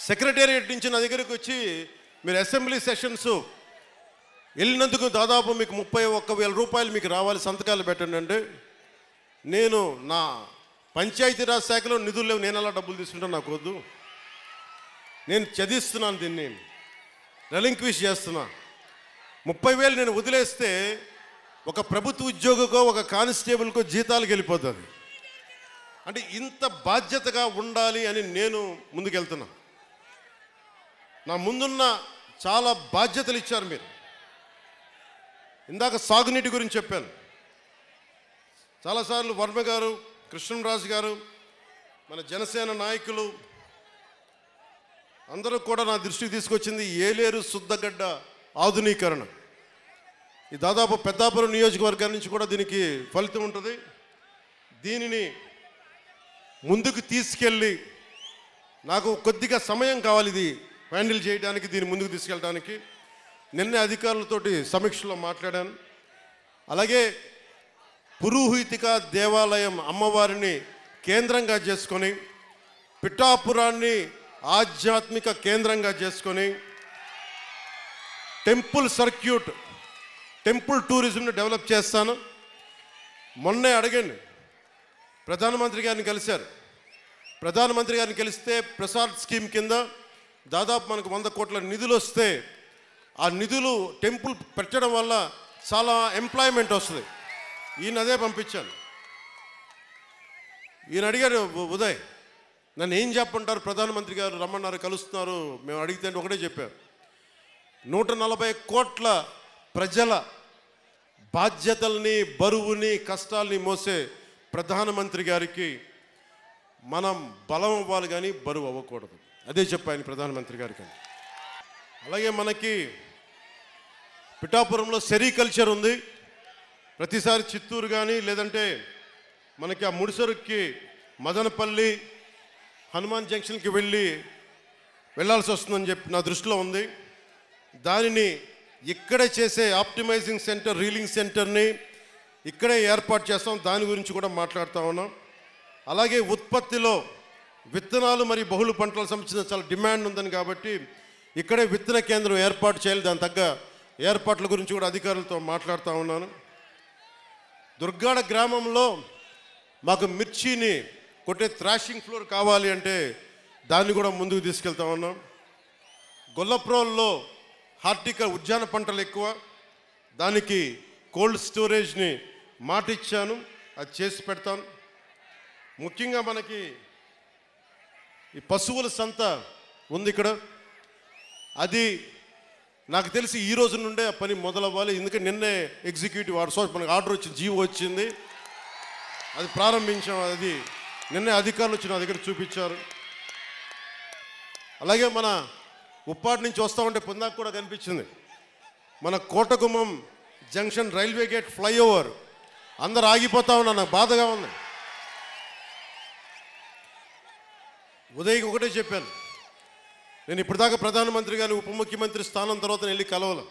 సెక్రటేరియట్ నుంచి నా దగ్గరికి వచ్చి మీరు అసెంబ్లీ సెషన్స్ వెళ్ళినందుకు దాదాపు మీకు 31,000 రూపాయలు మీకు రావాలి, సంతకాలు పెట్టండి అంటే, నేను నా పంచాయతీరాజ్ శాఖలో నిధులు లేవు, నేను అలా డబ్బులు తీసుకుంటాను, నాకు వద్దు. నేను చదివిస్తున్నాను, దీన్ని రెలింక్విష్ చేస్తున్నా. 30,000 నేను వదిలేస్తే ఒక ప్రభుత్వ ఉద్యోగికో ఒక కానిస్టేబుల్కో జీతాలకు వెళ్ళిపోతుంది. అంటే ఇంత బాధ్యతగా ఉండాలి అని నేను ముందుకెళ్తున్నా. నా ముందున్న చాలా బాధ్యతలు ఇచ్చారు మీరు. ఇందాక సాగునీటి గురించి చెప్పాను. చాలాసార్లు వర్మ గారు, కృష్ణంరాజు గారు, మన జనసేన నాయకులు అందరూ కూడా నా దృష్టికి తీసుకొచ్చింది ఏలేరు శుద్ధగడ్డ ఆధునీకరణ. ఈ దాదాపు పెద్దాపురం నియోజకవర్గం నుంచి కూడా దీనికి ఫలితం ఉంటుంది. దీనిని ముందుకు తీసుకెళ్ళి నాకు కొద్దిగా సమయం కావాలి ఇది హ్యాండిల్ చేయడానికి, దీన్ని ముందుకు తీసుకెళ్ళడానికి. నిన్నే అధికారులతోటి సమీక్షలో మాట్లాడాను. అలాగే పురోహితిక దేవాలయం అమ్మవారిని కేంద్రంగా చేసుకొని, పిఠాపురాన్ని ఆధ్యాత్మిక కేంద్రంగా చేసుకొని టెంపుల్ సర్క్యూట్, టెంపుల్ టూరిజంని డెవలప్ చేస్తాను. మొన్నే అడగండి, ప్రధానమంత్రి గారిని కలిశారు. ప్రధానమంత్రి గారిని కలిస్తే ప్రసాద్ స్కీమ్ కింద దాదాపు మనకు 100 కోట్ల నిధులు వస్తే ఆ నిధులు టెంపుల్ పెట్టడం వల్ల చాలా ఎంప్లాయ్మెంట్ వస్తుంది. ఈయన అదే పంపించాను. ఈయన అడిగారు, ఉదయ్ నన్ను ఏం చెప్పంటారు, ప్రధానమంత్రి గారు రమ్మన్నారు, కలుస్తున్నారు, మేము అడిగితే ఒకటే చెప్పారు, 140 కోట్ల ప్రజల బాధ్యతల్ని, బరువుని, కష్టాల్ని మోసే ప్రధానమంత్రి గారికి మనం బలం అవ్వాలి కానీ బరువు అవ్వకూడదు. అదే చెప్పాను ప్రధానమంత్రి గారికి. అలాగే మనకి పిఠాపురంలో సెరికల్చర్ ఉంది. ప్రతిసారి చిత్తూరు కానీ లేదంటే మనకి ఆ ముడిసరుక్కి మదనపల్లి హనుమాన్ జంక్షన్కి వెళ్ళాల్సి వస్తుందని చెప్పి నా దృష్టిలో ఉంది. దానిని ఇక్కడే చేసే ఆప్టిమైజింగ్ సెంటర్, రీలింగ్ సెంటర్ని ఇక్కడే ఏర్పాటు చేస్తాం. దాని గురించి కూడా మాట్లాడుతూ ఉన్నాం. అలాగే ఉత్పత్తిలో విత్తనాలు మరియు బహుళ పంటలకు సంబంధించిన చాలా డిమాండ్ ఉందని కాబట్టి ఇక్కడే విత్తన కేంద్రం ఏర్పాటు చేయాలి. దాని తగ్గ ఏర్పాట్ల గురించి కూడా అధికారులతో మాట్లాడుతూ ఉన్నాను. దుర్గాడ గ్రామంలో మాకు మిర్చిని కొట్టే థ్రాషింగ్ ఫ్లోర్ కావాలి అంటే దాన్ని కూడా ముందుకు తీసుకెళ్తా ఉన్నాం. గొల్లప్రోల్లో హార్టికల్ ఉద్యాన పంటలు ఎక్కువ, దానికి కోల్డ్ స్టోరేజ్ని మాట ఇచ్చాను, అది చేసి పెడతాను. ముఖ్యంగా మనకి ఈ పశువుల సంత ఉంది ఇక్కడ, అది నాకు తెలిసి ఈ రోజు నుండే ఆ పని మొదలవ్వాలి. ఎందుకంటే నిన్నే ఎగ్జిక్యూటివ్ మనకు ఆర్డర్ వచ్చింది, జీవో వచ్చింది, అది ప్రారంభించాం. అది నిన్నే అధికారులు వచ్చి నా దగ్గర చూపించారు. అలాగే మన ఉప్పాటి నుంచి వస్తూ ఉంటే పొందాక కూడా కనిపించింది మన Kotagummam junction railway gate flyover, అందరు ఆగిపోతా ఉన్నా, నాకు బాధగా ఉంది. ఉదయ్కి ఒకటే చెప్పాను, నేను ఇప్పటిదాకా ప్రధానమంత్రి గారిని ఉప ముఖ్యమంత్రి స్థానం తర్వాత వెళ్ళి కలవను.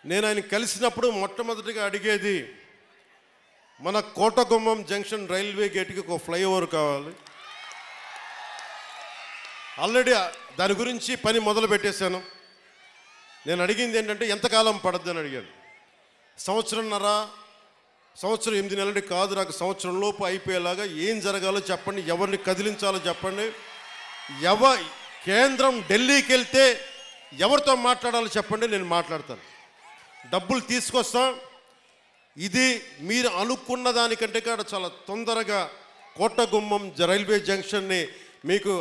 నేను ఆయన కలిసినప్పుడు మొట్టమొదటిగా అడిగేది మన కోటగుమ్మం జంక్షన్ రైల్వే గేట్కి ఒక ఫ్లైఓవర్ కావాలి. ఆల్రెడీ దాని గురించి పని మొదలు పెట్టేశాను. నేను అడిగింది ఏంటంటే ఎంతకాలం పడద్దని అడిగాను. 1.5 సంవత్సరం 8 నెలలు కాదు, నాకు సంవత్సరం లోపు అయిపోయేలాగా ఏం జరగాలో చెప్పండి, ఎవరిని కదిలించాలో చెప్పండి, కేంద్రం ఢిల్లీకి వెళ్తే ఎవరితో మాట్లాడాలో చెప్పండి, నేను మాట్లాడతాను. డబ్బులు తీసుకొస్తాం. ఇది మీరు అనుకున్న దానికంటే కూడా చాలా తొందరగా కోటగుమ్మం రైల్వే జంక్షన్ని మీకు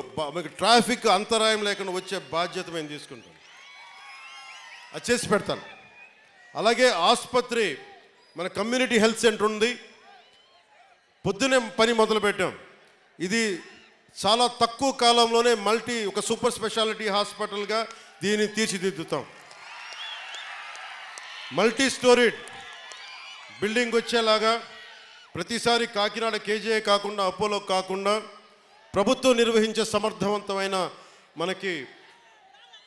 ట్రాఫిక్ అంతరాయం లేకుండా వచ్చే బాధ్యత మేము తీసుకుంటాం. అది చేసి పెడతాను. అలాగే ఆసుపత్రి, మన కమ్యూనిటీ హెల్త్ సెంటర్ ఉంది, పొద్దునే పని మొదలుపెట్టాం. ఇది చాలా తక్కువ కాలంలోనే ఒక సూపర్ స్పెషాలిటీ హాస్పిటల్గా దీన్ని తీర్చిదిద్దుతాం. మల్టీ స్టోరీడ్ బిల్డింగ్ వచ్చేలాగా ప్రతిసారి కాకినాడ కేజీఐ కాకుండా, అపోలో కాకుండా ప్రభుత్వం నిర్వహించే సమర్థవంతమైన మనకి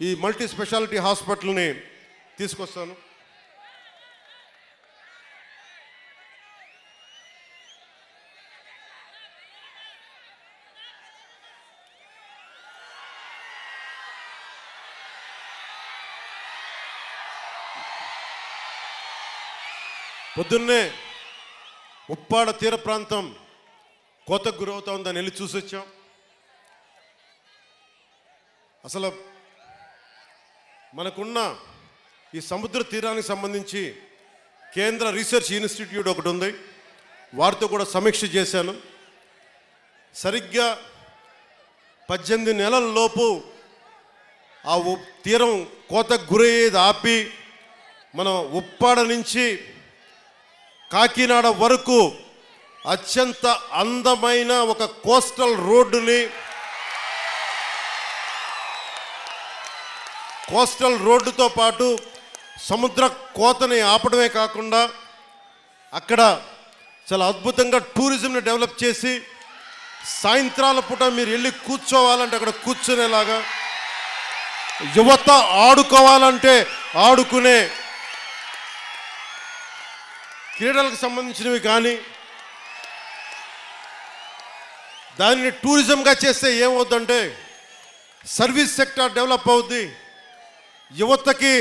ఈ మల్టీ స్పెషాలిటీ హాస్పిటల్ని తీసుకొస్తాను. పొద్దున్నే ఉప్పాడ తీర ప్రాంతం కోతకు గురవుతా ఉందని వెళ్ళి చూసి వచ్చాం. అసలు మనకున్న ఈ సముద్ర తీరానికి సంబంధించి కేంద్ర రీసెర్చ్ ఇన్స్టిట్యూట్ ఒకటి ఉంది, వారితో కూడా సమీక్ష చేశాను. సరిగ్గా 18 నెలల లోపు ఆ తీరం కోతకు గురయ్యేది ఆపి మనం ఉప్పాడ నుంచి కాకినాడ వరకు అత్యంత అందమైన ఒక కోస్టల్ రోడ్డుతో పాటు సముద్ర కోతని ఆపడమే కాకుండా అక్కడ చాలా అద్భుతంగా టూరిజంని డెవలప్ చేసి సాయంత్రాల పూట మీరు వెళ్ళి కూర్చోవాలంటే అక్కడ కూర్చునేలాగా, యువత ఆడుకోవాలంటే ఆడుకునే క్రీడలకు సంబంధించినవి కానీ దానిని టూరిజంగా చేస్తే ఏమవుతుందంటే సర్వీస్ సెక్టార్ డెవలప్ అవుద్ది, యువతకి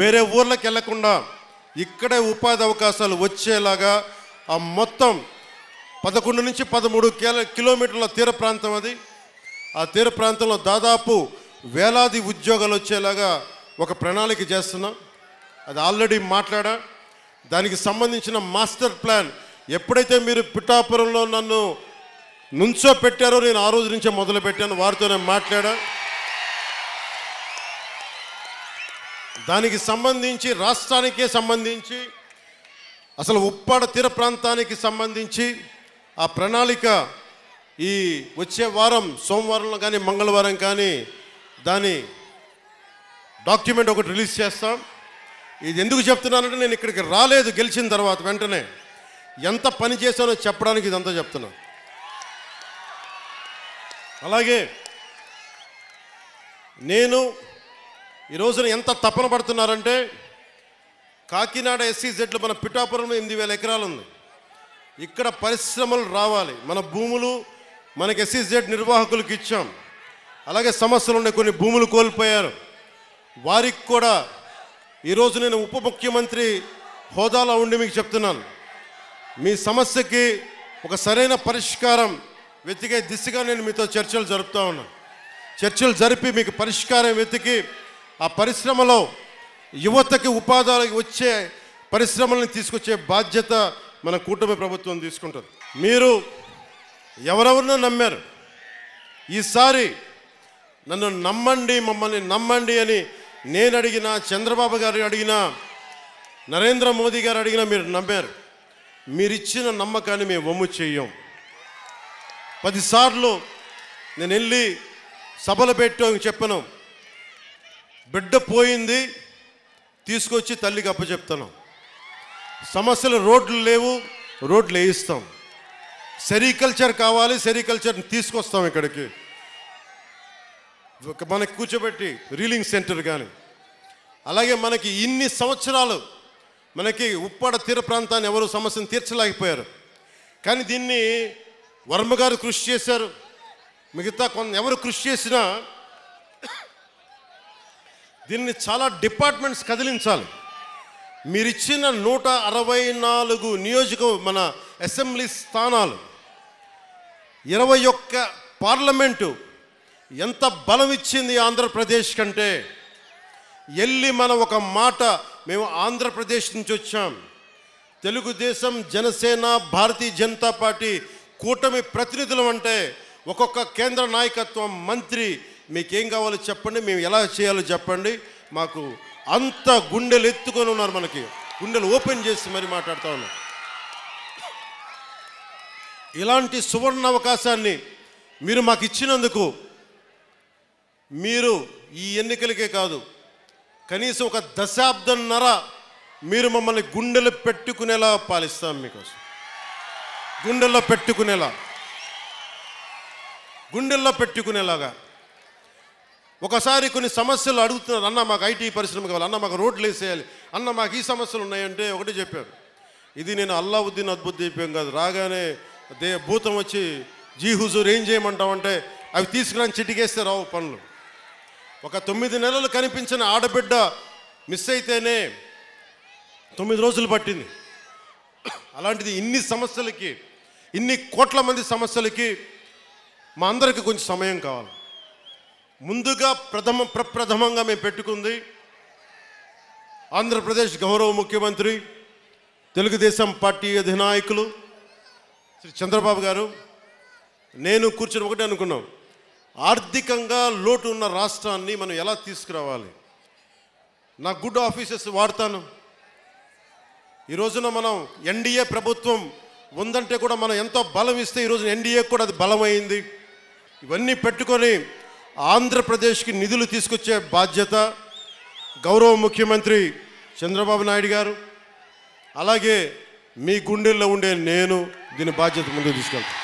వేరే ఊర్లకు వెళ్లకుండా ఇక్కడే ఉపాధి అవకాశాలు వచ్చేలాగా ఆ మొత్తం 11 నుంచి 13 కిలోమీటర్ల తీర ప్రాంతం అది. ఆ తీర ప్రాంతంలో దాదాపు వేలాది ఉద్యోగాలు వచ్చేలాగా ఒక ప్రణాళిక చేస్తున్నాం. అది ఆల్రెడీ మాట్లాడా. దానికి సంబంధించిన మాస్టర్ ప్లాన్ ఎప్పుడైతే మీరు పిఠాపురంలో నన్ను నుంచో పెట్టారో నేను ఆ రోజు నుంచే మొదలు పెట్టాను, వారితోనే మాట్లాడా. దానికి సంబంధించి రాష్ట్రానికే సంబంధించి అసలు ఉప్పాడ తీర ప్రాంతానికి సంబంధించి ఆ ప్రణాళిక ఈ వచ్చే వారం సోమవారంలో కానీ మంగళవారం కానీ దాని డాక్యుమెంట్ ఒకటి రిలీజ్ చేస్తాం. ఇది ఎందుకు చెప్తున్నానంటే నేను ఇక్కడికి రాలేదు గెలిచిన తర్వాత వెంటనే ఎంత పని చేశానో చెప్పడానికి ఇదంతా చెప్తున్నాను. అలాగే నేను ఈ రోజున ఎంత తపన పడుతున్నారంటే కాకినాడ SEZలో మన పిఠాపురంలో 8,000 ఎకరాలు ఉంది. ఇక్కడ పరిశ్రమలు రావాలి, మన భూములు మనకి SEZ నిర్వాహకులకు ఇచ్చాం. అలాగే సమస్యలు ఉన్నాయి, కొన్ని భూములు కోల్పోయారు, వారికి కూడా ఈరోజు నేను ఉప ముఖ్యమంత్రి హోదాలో ఉండి మీకు చెప్తున్నాను, మీ సమస్యకి ఒక సరైన పరిష్కారం వెతికే దిశగా నేను మీతో చర్చలు జరుపుతూ ఉన్నాను. చర్చలు జరిపి మీకు పరిష్కారం వెతికి ఆ పరిశ్రమలో యువతకి ఉపాధి వచ్చే పరిశ్రమలను తీసుకొచ్చే బాధ్యత మన కూటమి ప్రభుత్వం తీసుకుంటుంది. మీరు ఎవరెవరినో నమ్మారు, ఈసారి నన్ను నమ్మండి, మమ్మల్ని నమ్మండి అని నేను అడిగినా, చంద్రబాబు గారు అడిగినా, నరేంద్ర మోదీ గారు అడిగినా మీరు నమ్మారు. మీరిచ్చిన నమ్మకాన్ని మేము వమ్ము చెయ్యం. 10 సార్లు నేను వెళ్ళి సభలు పెట్టాను, చెప్పాను, బిడ్డ పోయింది తీసుకొచ్చి తల్లికి అప్పచెప్తాను. సమస్యలు రోడ్లు లేవు, రోడ్లు వేయిస్తాం. సెరికల్చర్ కావాలి, సెరికల్చర్ని తీసుకొస్తాం ఇక్కడికి, మనకి కూర్చోబెట్టి రీలింగ్ సెంటర్ కానీ. అలాగే మనకి ఇన్ని సంవత్సరాలు మనకి ఉప్పాడ తీర ప్రాంతాన్ని ఎవరు సమస్యను తీర్చలేకపోయారు, కానీ దీన్ని వర్మ గారు కృషి చేశారు, మిగతా ఎవరు కృషి చేసినా దీన్ని చాలా డిపార్ట్మెంట్స్ కదిలించాలి. మీరిచ్చిన 164 మన అసెంబ్లీ స్థానాలు, 21 పార్లమెంటు ఎంత బలం ఇచ్చింది ఆంధ్రప్రదేశ్ కంటే. వెళ్ళి మనం ఒక మాట, మేము ఆంధ్రప్రదేశ్ నుంచి వచ్చాం, తెలుగుదేశం, జనసేన, భారతీయ జనతా పార్టీ కూటమి ప్రతినిధులు అంటే ఒక్కొక్క కేంద్ర నాయకత్వం, మంత్రి మీకేం కావాలో చెప్పండి, మేము ఎలా చేయాలో చెప్పండి, మాకు అంత గుండెలు ఎత్తుకొని ఉన్నారు, మనకి గుండెలు ఓపెన్ చేసి మరి మాట్లాడుతూ ఉన్నారు. ఇలాంటి సువర్ణ అవకాశాన్ని మీరు మాకు ఇచ్చినందుకు, మీరు ఈ ఎన్నికలకే కాదు కనీసం ఒక దశాబ్దంన్నర మీరు మమ్మల్ని గుండెలు పెట్టుకునేలా పాలిస్తాం, మీకోసం గుండెల్లో పెట్టుకునేలాగా. ఒకసారి కొన్ని సమస్యలు అడుగుతున్నారు, అన్న మాకు ఐటీ పరిశ్రమ కావాలి, అన్న మాకు రోడ్లు వేసేయాలి, అన్న మాకు ఈ సమస్యలు ఉన్నాయంటే ఒకటే చెప్పారు, ఇది నేను అల్లావుద్దీన్ అద్భుత దీపం కాదు, రాగానే భూతం వచ్చి జీ హుజూర్ ఏం చేయమంటామంటే అవి తీసుకురాని చిటికేస్తే రావు పనులు. ఒక 9 నెలలు కనిపించిన ఆడబిడ్డ మిస్ అయితేనే 9 రోజులు పట్టింది. అలాంటిది ఇన్ని సమస్యలకి, ఇన్ని కోట్ల మంది సమస్యలకి మా అందరికీ కొంచెం సమయం కావాలి. ముందుగా ప్రప్రథమంగా మేము పెట్టుకుంది ఆంధ్రప్రదేశ్ గౌరవ ముఖ్యమంత్రి, తెలుగుదేశం పార్టీ అధినాయకులు శ్రీ చంద్రబాబు గారు, నేను కూర్చొని ఒకటే అనుకున్నాం, ఆర్థికంగా లోటు ఉన్న రాష్ట్రాన్ని మనం ఎలా తీసుకురావాలి. నా గుడ్ ఆఫీసెస్ వాడతాను. ఈ రోజున మనం ఎన్డీఏ ప్రభుత్వం ఉందంటే కూడా మనం ఎంతో బలం ఇస్తే ఈరోజు ఎన్డీఏ కూడా అది బలమైంది. ఇవన్నీ పెట్టుకొని ఆంధ్రప్రదేశ్కి నిధులు తీసుకొచ్చే బాధ్యత గౌరవ ముఖ్యమంత్రి చంద్రబాబు నాయుడు గారు, అలాగే మీ గుండెల్లో ఉండే నేను దీని బాధ్యత ముందుకు తీసుకెళ్తాను.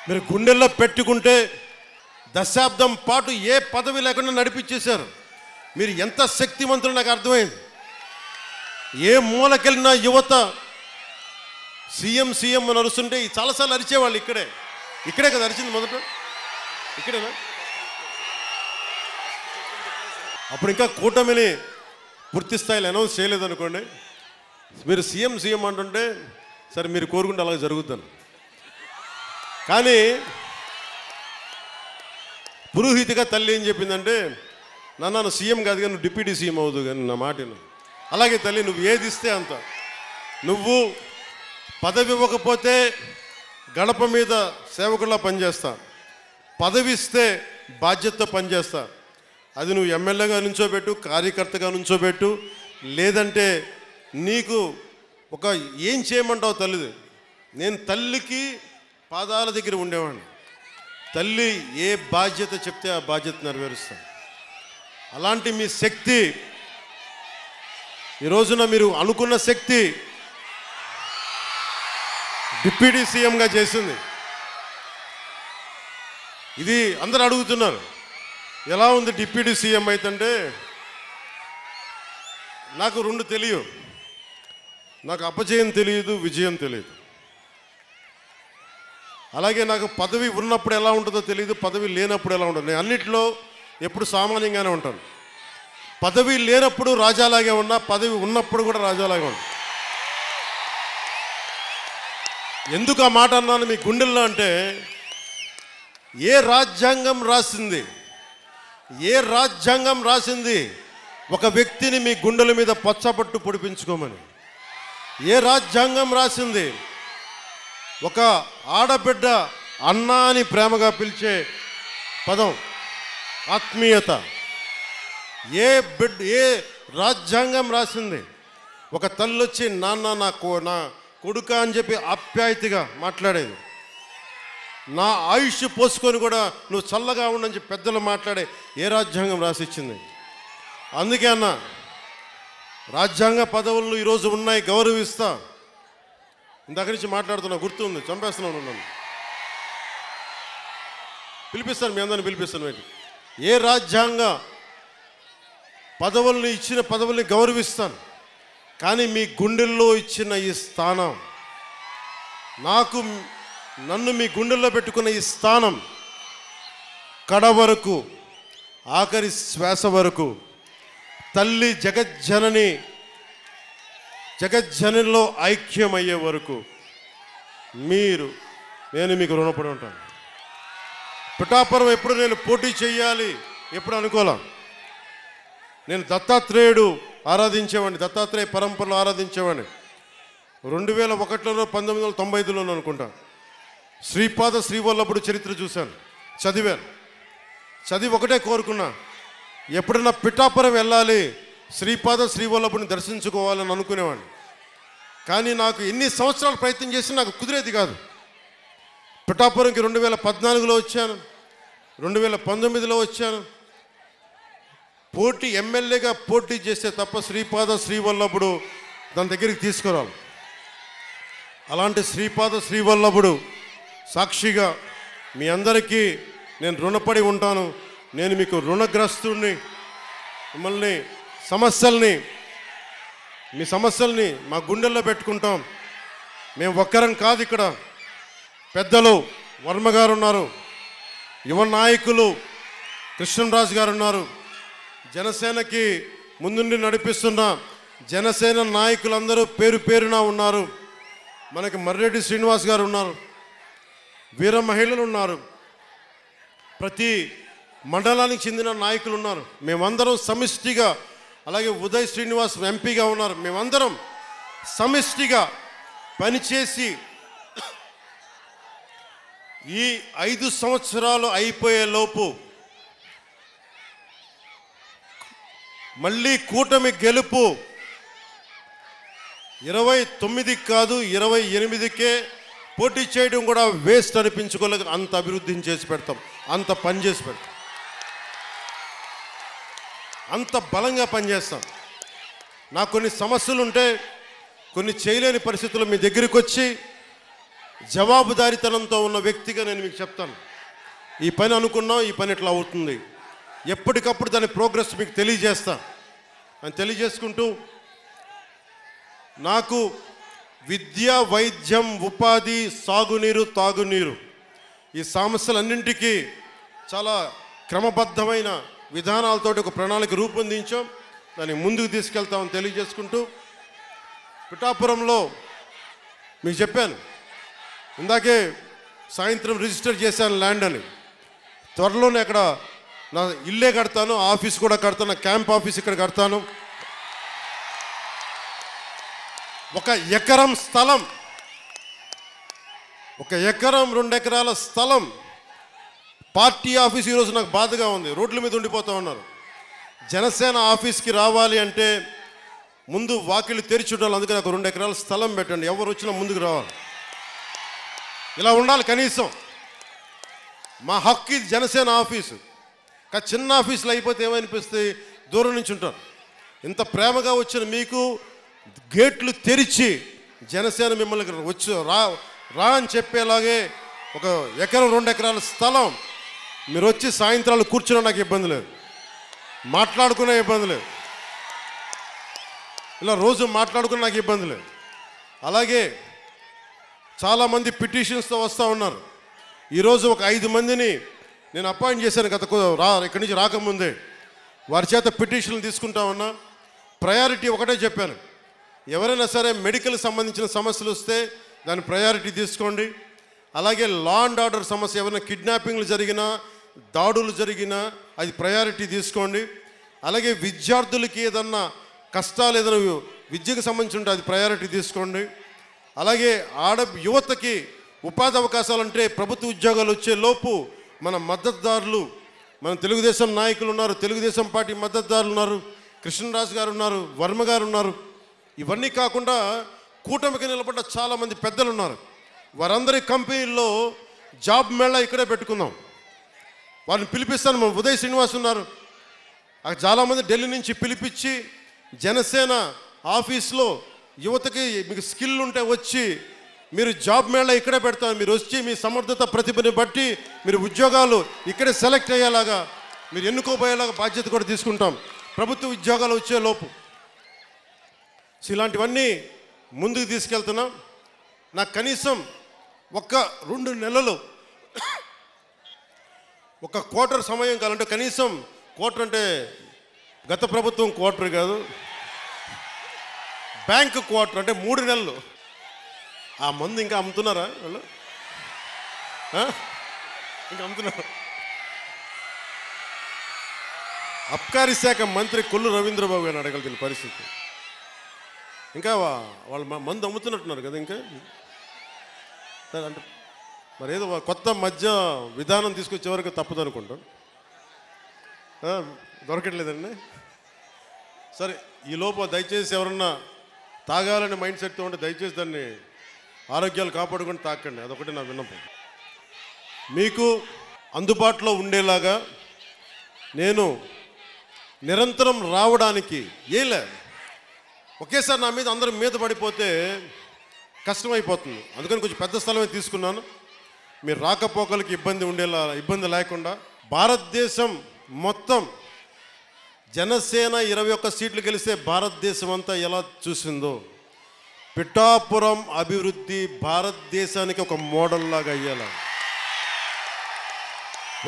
మీరు గుండెల్లో పెట్టుకుంటే దశాబ్దం పాటు ఏ పదవి లేకుండా నడిపించేశారు. మీరు ఎంత శక్తివంతులు నాకు అర్థమైంది. ఏ మూలకెళ్ళిన యువత సీఎం అని అరుస్తుంటే చాలాసార్లు అరిచేవాళ్ళు. ఇక్కడే కదా అరిచింది మొదట, ఇక్కడేనా? అప్పుడు ఇంకా కూటమిని పూర్తి స్థాయిలో అనౌన్స్ చేయలేదనుకోండి, మీరు సీఎం అంటుంటే సరే మీరు కోరుకుంటే అలాగే జరుగుతాను. కానీ పురోహితిగా తల్లి ఏం చెప్పిందంటే, నాన్న సీఎం కాదు కానీ నువ్వు డిప్యూటీ సీఎం అవుదు కానీ నా మాటను. అలాగే తల్లి, నువ్వు ఏది ఇస్తే అంత, నువ్వు పదవి ఇవ్వకపోతే గడప మీద సేవకుల్లా పనిచేస్తా, పదవి ఇస్తే బాధ్యతతో పనిచేస్తా. అది నువ్వు ఎమ్మెల్యేగా నుంచోబెట్టు, కార్యకర్తగా నుంచోబెట్టు, లేదంటే నీకు ఒక ఏం చేయమంటావు తల్లిది. నేను తల్లికి పాదాల దగ్గర ఉండేవాడిని. తల్లి ఏ బాధ్యత చెప్తే ఆ బాధ్యత నెరవేరుస్తాను. అలాంటి మీ శక్తి ఈ రోజున మీరు అనుకున్న శక్తి డిప్యూటీ సీఎంగా చేసింది. ఇది అందరూ అడుగుతున్నారు, ఎలా ఉంది డిప్యూటీ సీఎం అయితే. నాకు 2 తెలియదు, నాకు అపజయం తెలియదు, విజయం తెలియదు. అలాగే నాకు పదవి ఉన్నప్పుడు ఎలా ఉంటుందో తెలియదు, పదవి లేనప్పుడు ఎలా ఉంటుంది. నేను అన్నిట్లో ఎప్పుడు సామాన్యంగానే ఉంటాను. పదవి లేనప్పుడు రాజాలాగే ఉన్నా, పదవి ఉన్నప్పుడు కూడా రాజాలాగే ఉన్నా. ఎందుకు ఆ మాట అన్నాను మీ గుండెల్లో అంటే, ఏ రాజ్యాంగం రాసింది ఒక వ్యక్తిని మీ గుండెల మీద పచ్చబట్టు పొడిపించుకోమని? ఏ రాజ్యాంగం రాసింది ఒక ఆడబిడ్డ అన్నా అని ప్రేమగా పిలిచే పదం ఆత్మీయత? ఏ రాజ్యాంగం రాసింది ఒక తల్లొచ్చి నాన్న నా కొడుక అని చెప్పి ఆప్యాయతగా మాట్లాడేది? నా ఆయుష్ పోసుకొని కూడా నువ్వు చల్లగా ఉండని చెప్పి పెద్దలు మాట్లాడే ఏ రాజ్యాంగం రాసిచ్చింది? అందుకే అన్న, రాజ్యాంగ పదవులు ఈరోజు ఉన్నాయి, గౌరవిస్తా. ఇందాక నుంచి మాట్లాడుతున్నా, గుర్తుంది, చంపేస్తున్నాను నన్ను. పిలిపిస్తాను, మీ అందరిని పిలిపిస్తాను. ఏ రాజ్యాంగ పదవుల్ని ఇచ్చిన పదవుల్ని గౌరవిస్తాను, కానీ మీ గుండెల్లో ఇచ్చిన ఈ స్థానం, నన్ను మీ గుండెల్లో పెట్టుకున్న ఈ స్థానం కడ వరకు, ఆఖరి శ్వాస వరకు తల్లి జగజ్జననిలో ఐక్యమయ్యే వరకు నేను మీకు రుణపడి ఉంటాను. పిఠాపురం ఎప్పుడు నేను పోటీ చేయాలి ఎప్పుడు అనుకోలే. నేను దత్తాత్రేయుడు ఆరాధించేవాడిని, దత్తాత్రేయ పరంపరలో ఆరాధించేవాడిని. 2001లో 1995లోనూ అనుకుంటా శ్రీపాద శ్రీవల్లభుడు చరిత్ర చూశాను, చదివి ఒకటే కోరుకున్నా, ఎప్పుడన్నా పిఠాపురం వెళ్ళాలి, శ్రీపాద శ్రీవల్లభుని దర్శించుకోవాలని అనుకునేవాడిని. కానీ నాకు ఎన్ని సంవత్సరాలు ప్రయత్నం చేసినా నాకు కుదిరేది కాదు. పిఠాపురంకి 2014లో వచ్చాను, 2019లో వచ్చాను. ఎమ్మెల్యేగా పోటీ చేస్తే తప్ప శ్రీపాద శ్రీవల్లభుడు దాని దగ్గరికి తీసుకురాలి. అలాంటి శ్రీపాద శ్రీవల్లభుడు సాక్షిగా మీ అందరికీ నేను రుణపడి ఉంటాను. నేను మీకు రుణగ్రస్తుడిని. మిమ్మల్ని మీ సమస్యల్ని మా గుండెల్లో పెట్టుకుంటాం. మేము ఒక్కరం కాదు, ఇక్కడ పెద్దలు వర్మ గారు ఉన్నారు, యువ నాయకులు కృష్ణరాజు గారు ఉన్నారు, జనసేనకి ముందుండి నడిపిస్తున్న జనసేన నాయకులందరూ పేరున ఉన్నారు. మనకి మర్రెడ్డి శ్రీనివాస్ గారు ఉన్నారు, వీర మహిళలు ఉన్నారు, ప్రతి మండలానికి చెందిన నాయకులు ఉన్నారు. మేమందరం సమిష్టిగా, అలాగే ఉదయ్ శ్రీనివాస్ ఎంపీగా ఉన్నారు, మేమందరం సమిష్టిగా పనిచేసి ఈ 5 సంవత్సరాలు అయిపోయేలోపు మళ్ళీ కూటమి గెలుపు 29 కాదు 28కే పోటీ చేయడం కూడా వేస్ట్ అనిపించుకోలేక అంత అభివృద్ధిని చేసి పెడతాం, అంత పని చేసి పెడతాం, అంత బలంగా పనిచేస్తాం. నాకు కొన్ని సమస్యలు ఉంటే, కొన్ని చేయలేని పరిస్థితుల్లో మీ దగ్గరికి వచ్చి జవాబుదారీతనంతో ఉన్న వ్యక్తిగా నేను మీకు చెప్తాను, ఈ పని అనుకున్నాం, ఈ పని ఇట్లా అవుతుంది, ఎప్పటికప్పుడు దాని ప్రోగ్రెస్ మీకు తెలియజేస్తా అని తెలియజేసుకుంటూ, నాకు విద్య, వైద్యం, ఉపాధి, సాగునీరు, తాగునీరు ఈ సమస్యలన్నింటికీ చాలా క్రమబద్ధమైన విధానాలతోటి ఒక ప్రణాళిక రూపొందించాం, దాన్ని ముందుకు తీసుకెళ్తామని తెలియజేసుకుంటూ, పిఠాపురంలో మీకు చెప్పాను ఇందాకే, సాయంత్రం రిజిస్టర్ చేశాను ల్యాండ్ అని. త్వరలోనే అక్కడ నా ఇల్లే కడతాను, ఆఫీస్ కూడా కడతాను, నా క్యాంప్ ఆఫీస్ ఇక్కడ కడతాను. 1 ఎకరం స్థలం, 1 ఎకరం 2 ఎకరాల స్థలం, పార్టీ ఆఫీస్ ఈరోజు నాకు బాధగా ఉంది, రోడ్ల మీద ఉండిపోతూ ఉన్నారు. జనసేన ఆఫీస్కి రావాలి అంటే ముందు వాకిళ్ళు తెరిచి ఉండాలి, అందుకని నాకు 2 ఎకరాల స్థలం పెట్టండి, ఎవరు వచ్చినా ముందుకు రావాలి. ఇలా ఉండాలి కనీసం. మా హక్కు ఇది జనసేన ఆఫీసు. కానీ చిన్న ఆఫీసులు అయిపోతే ఏమనిపిస్తుంది, దూరం నుంచి ఉంటారు. ఇంత ప్రేమగా వచ్చిన మీకు గేట్లు తెరిచి జనసేన మిమ్మల్ని వచ్చి రా అని చెప్పేలాగే 1 ఎకరం 2 ఎకరాల స్థలం, మీరు వచ్చి సాయంత్రాలు కూర్చున్నా నాకు ఇబ్బంది లేదు, మాట్లాడుకునే ఇబ్బంది లేదు, ఇలా రోజు మాట్లాడుకున్న నాకు ఇబ్బంది లేదు. అలాగే చాలామంది పిటిషన్స్తో వస్తూ ఉన్నారు. ఈరోజు ఒక 5 మందిని నేను అపాయింట్ చేశాను ఇక్కడి నుంచి రాకముందే, వారి చేత పిటిషన్లు తీసుకుంటా ఉన్నా. ప్రయారిటీ ఒకటే చెప్పాను, ఎవరైనా సరే మెడికల్ సంబంధించిన సమస్యలు వస్తే దాని ప్రయారిటీ తీసుకోండి. అలాగే లా అండ్ ఆర్డర్ సమస్య, ఏమైనా కిడ్నాపింగ్లు జరిగినా, దాడులు జరిగినా అది ప్రయారిటీ తీసుకోండి. అలాగే విద్యార్థులకి ఏదన్నా కష్టాలు, ఏదైనా విద్యకు సంబంధించి ఉంటే అది ప్రయారిటీ తీసుకోండి. అలాగే యువతకి ఉపాధి అవకాశాలు అంటే ప్రభుత్వ ఉద్యోగాలు వచ్చే లోపు మన మద్దతుదారులు, మన తెలుగుదేశం నాయకులు ఉన్నారు, తెలుగుదేశం పార్టీ మద్దతుదారులు ఉన్నారు, కృష్ణరాజు గారు ఉన్నారు, వర్మ గారు ఉన్నారు. ఇవన్నీ కాకుండా కూటమికి నిలబడ్డ చాలామంది పెద్దలు ఉన్నారు. వారందరి కంపెనీల్లో జాబ్ మేళా ఇక్కడే పెట్టుకుందాం, వారిని పిలిపిస్తాను. మన ఉదయ్ శ్రీనివాస్ ఉన్నారు, చాలామంది ఢిల్లీ నుంచి పిలిపించి జనసేన ఆఫీస్లో యువతకి మీకు స్కిల్ ఉంటే వచ్చి మీరు జాబ్ మేళా ఇక్కడే పెడతాను, మీరు వచ్చి మీ సమర్థత ప్రతిభని బట్టి మీరు ఉద్యోగాలు ఇక్కడే సెలెక్ట్ అయ్యేలాగా, మీరు ఎన్నుకోబోయేలాగా బాధ్యత కూడా తీసుకుంటాం ప్రభుత్వ ఉద్యోగాలు వచ్చే లోపు. ఇలాంటివన్నీ ముందుకు తీసుకెళ్తున్నాం. నాకు కనీసం 1-2 నెలలు, 1 క్వార్టర్ సమయం కావాలంటే, కనీసం క్వార్టర్ అంటే గత ప్రభుత్వం క్వార్టర్ కాదు, బ్యాంక్ క్వార్టర్, అంటే 3 నెలలు. ఆ మందు ఇంకా అమ్ముతున్నారా వాళ్ళు? ఇంకా అమ్ముతున్నారు. అబ్కారీ శాఖ మంత్రి కొల్లు రవీంద్రబాబు గారిని అడగల దీని పరిస్థితి. ఇంకా వాళ్ళు మందు అమ్ముతున్నట్టున్నారు కదా ఇంకా. అంటే మరి ఏదో కొత్త మధ్య విధానం తీసుకొచ్చే వరకు తప్పదు అనుకుంటాం. దొరకట్లేదండి. సరే, ఈ లోపు దయచేసి ఎవరన్నా తాగాలని మైండ్ సెట్తో ఉంటే దయచేసి దాన్ని ఆరోగ్యాలు కాపాడుకొని తాకండి. అదొకటి నా విన్నపం. మీకు అందుబాటులో ఉండేలాగా నేను నిరంతరం రావడానికి ఏం లేదు. ఒకేసారి నా మీద అందరం మీద పడిపోతే కష్టమైపోతుంది. అందుకని కొంచెం పెద్ద స్థలమే తీసుకున్నాను. మీరు రాకపోకలకి ఇబ్బంది లేకుండా భారతదేశం మొత్తం జనసేన 21 సీట్లు గెలిస్తే భారతదేశం అంతా ఎలా చూసిందో పిఠాపురం అభివృద్ధి భారతదేశానికి ఒక మోడల్ లాగా అయ్యేలా.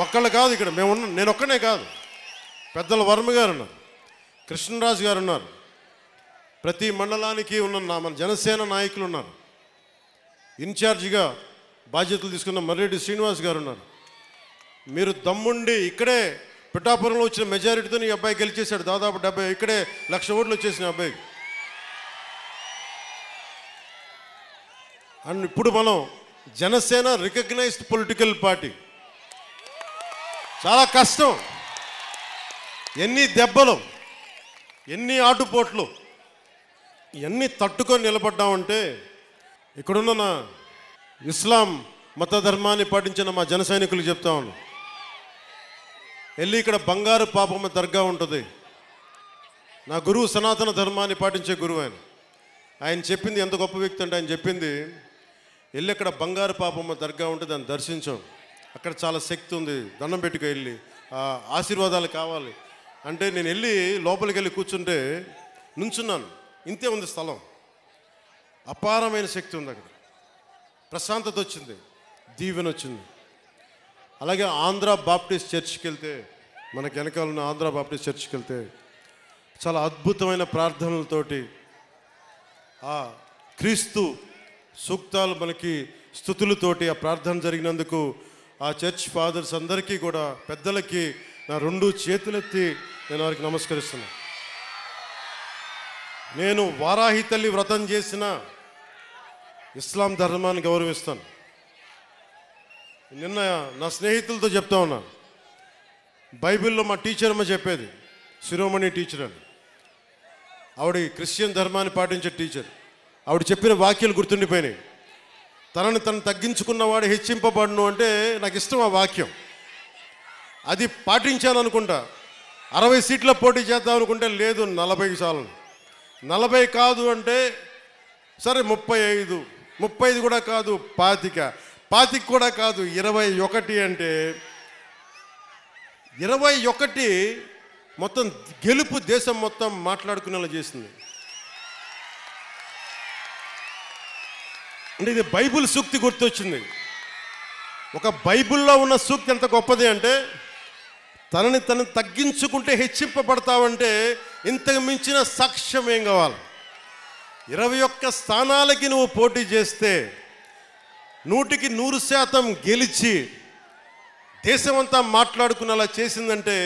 ఒక్కళ్ళు కాదు, ఇక్కడ నేను ఒక్కనే కాదు, పెద్దల వర్మ గారు ఉన్నారు, కృష్ణరాజు గారు ఉన్నారు, ప్రతి మండలానికి ఉన్న మన జనసేన నాయకులు ఉన్నారు, ఇన్ఛార్జిగా బాధ్యతలు తీసుకున్న మర్రెడ్డి శ్రీనివాస్ గారు ఉన్నారు. మీరు దమ్ముండి ఇక్కడే పిఠాపురంలో వచ్చిన మెజారిటీతో ఈ అబ్బాయి గెలిచేశాడు. దాదాపు 70, ఇక్కడే 1,00,000 ఓట్లు వచ్చేసిన అబ్బాయికి. అండ్ ఇప్పుడు మనం జనసేన రికగ్నైజ్డ్ పొలిటికల్ పార్టీ. చాలా కష్టం, ఎన్ని దెబ్బలు, ఎన్ని ఆటుపోట్లు, ఇవన్నీ తట్టుకొని నిలబడ్డామంటే ఇక్కడున్న నా ఇస్లాం మత ధర్మాన్ని పాటించిన మా జన సైనికులు చెప్తా ఉన్నాను. వెళ్ళి ఇక్కడ బంగారు పాపమ్మ దర్గా ఉంటుంది. నా గురువు సనాతన ధర్మాన్ని పాటించే గురువు ఆయన చెప్పింది ఎంత గొప్ప వ్యక్తి అంటే, ఆయన చెప్పింది వెళ్ళి అక్కడ బంగారు పాపమ్మ దర్గా ఉంటే దాన్ని దర్శించాం, అక్కడ చాలా శక్తి ఉంది, దండం పెట్టుకు వెళ్ళి ఆశీర్వాదాలు కావాలి అంటే నేను వెళ్ళి లోపలికి వెళ్ళి కూర్చుంటే నుంచున్నాను. ఇంతే ఉంది స్థలం, అపారమైన శక్తి ఉంది అక్కడ, ప్రశాంతత వచ్చింది, దీవెన వచ్చింది. అలాగే ఆంధ్ర బాప్టిస్ట్ చర్చ్కి వెళ్తే, మనకి వెనకాల ఉన్న ఆంధ్ర బాప్టిస్ట్ చర్చ్కి వెళ్తే చాలా అద్భుతమైన ప్రార్థనలతోటి ఆ క్రీస్తు సూక్తాలు మనకి స్తుతులతోటి ఆ ప్రార్థన జరిగినందుకు ఆ చర్చ్ ఫాదర్స్ అందరికీ కూడా, పెద్దలకి నా 2 చేతులెత్తి నేను వారికి నమస్కరిస్తున్నాను. నేను వారాహి తల్లి వ్రతం చేసిన ఇస్లాం ధర్మాన్ని గౌరవిస్తాను. నిన్న నా స్నేహితులతో చెప్తా ఉన్నా, బైబిల్లో మా టీచర్ అమ్మ చెప్పేది, శిరోమణి టీచర్ అని, ఆవిడ క్రిస్టియన్ ధర్మాన్ని పాటించే టీచర్. ఆవిడ చెప్పిన వాక్యాలు గుర్తుండిపోయినాయి. తనను తను తగ్గించుకున్నవాడు హెచ్చింపబడును అంటే నాకు ఇష్టం ఆ వాక్యం. అది పాటించాను అనుకుంటా. 60 సీట్ల పోటీ చేద్దాం అనుకుంటే లేదు 40 చాలు, 40 కాదు అంటే సరే 35 కూడా కాదు 25 కూడా కాదు 21 అంటే 21 మొత్తం గెలుపు దేశం మొత్తం మాట్లాడుకునేలా చేసింది. అంటే ఇది బైబిల్ సూక్తి గుర్తొచ్చింది. ఒక బైబిల్లో ఉన్న సూక్తి ఎంత గొప్పది అంటే, తనని తను తగ్గించుకుంటే హెచ్చింపబడతావంటే ఇంతకు మించిన సాక్ష్యం ఏం కావాలి? 21 స్థానాలకి నువ్వు పోటీ చేస్తే 100కి 100% గెలిచి దేశమంతా మాట్లాడుకునేలా చేసిందంటే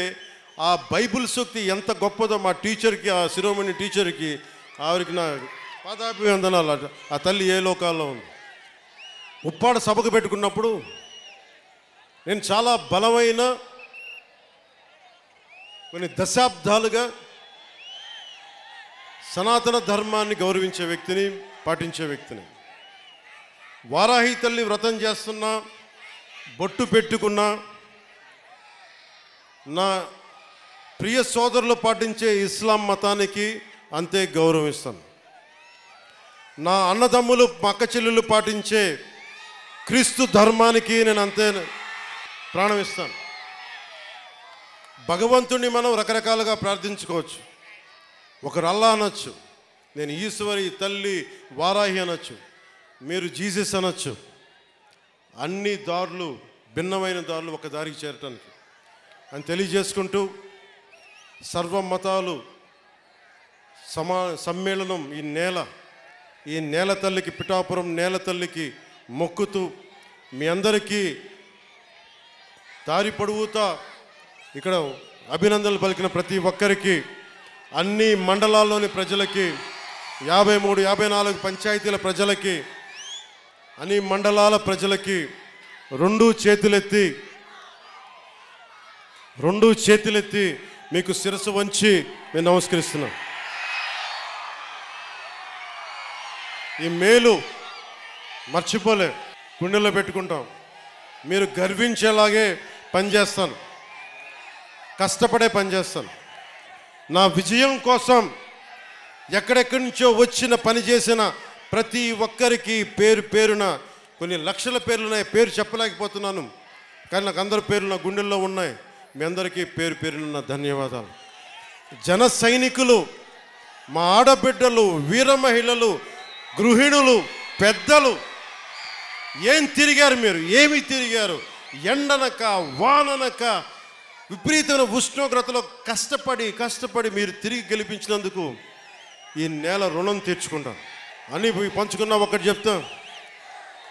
ఆ బైబిల్ సూక్తి ఎంత గొప్పదో మా టీచర్కి, ఆ శిరోమణి టీచర్కి, ఆవిరికి నా పాదాభివందనాలు. ఆ తల్లి ఏ లోకాల్లో ఉంది. ఉప్పాడ సభకు పెట్టుకున్నప్పుడు నేను చాలా బలమైన కొన్ని దశాబ్దాలుగా సనాతన ధర్మాన్ని గౌరవించే వ్యక్తిని, పాటించే వ్యక్తిని. వారాహి తల్లి వ్రతం చేస్తున్నా, బొట్టు పెట్టుకున్నా, నా ప్రియ సోదరులు పాటించే ఇస్లాం మతానికి అంతే గౌరవిస్తాను. నా అన్నదమ్ములు, అక్క చెల్లెలు పాటించే క్రీస్తు ధర్మానికి నేను అంతే ప్రాణం ఇస్తాను. భగవంతుడిని మనం రకరకాలుగా ప్రార్థించుకోవచ్చు. ఒకరు అల్లా అనొచ్చు, నేను ఈశ్వరి తల్లి వారాహి అనొచ్చు, మీరు జీసస్ అనొచ్చు. అన్ని దారులు, భిన్నమైన దారులు ఒక దారికి చేరటానికి అని తెలియజేసుకుంటూ సర్వ మతాలు సమ్మేళనం ఈ నేల తల్లికి, పిఠాపురం నేల తల్లికి మొక్కుతూ మీ అందరికీ దారి పొడవుతా ఇక్కడ అభినందనలు పలికిన ప్రతి ఒక్కరికి, అన్ని మండలాల్లోని ప్రజలకి, 53, 54 పంచాయతీల ప్రజలకి, అన్ని మండలాల ప్రజలకి రెండు చేతులెత్తి మీకు శిరస్సు వంచి మేము నమస్కరిస్తున్నాం. ఈ మేలు మర్చిపోలే, గుండెల్లో పెట్టుకుంటాం. మీరు గర్వించేలాగే పనిచేస్తాను, కష్టపడే పనిచేస్తాను. నా విజయం కోసం ఎక్కడెక్కడి నుంచో వచ్చిన పని చేసిన ప్రతి ఒక్కరికి పేరు పేరున, కొన్ని లక్షల పేర్లు ఉన్నాయి, పేరు చెప్పలేకపోతున్నాను, కానీ నాకు అందరి పేర్లు నా గుండెల్లో ఉన్నాయి. మీ అందరికీ పేరు పేరున ధన్యవాదాలు. జన సైనికులు, మా ఆడబిడ్డలు, వీర మహిళలు, గృహిణులు, పెద్దలు, ఏం తిరిగారు మీరు, ఏమి తిరిగారు? ఎండనక వాననక విపరీతమైన ఉష్ణోగ్రతలో కష్టపడి మీరు తిరిగి గెలిపించినందుకు ఈ నేల రుణం తీర్చుకుంటాను అని పంచుకున్నా. ఒకటి చెప్తా,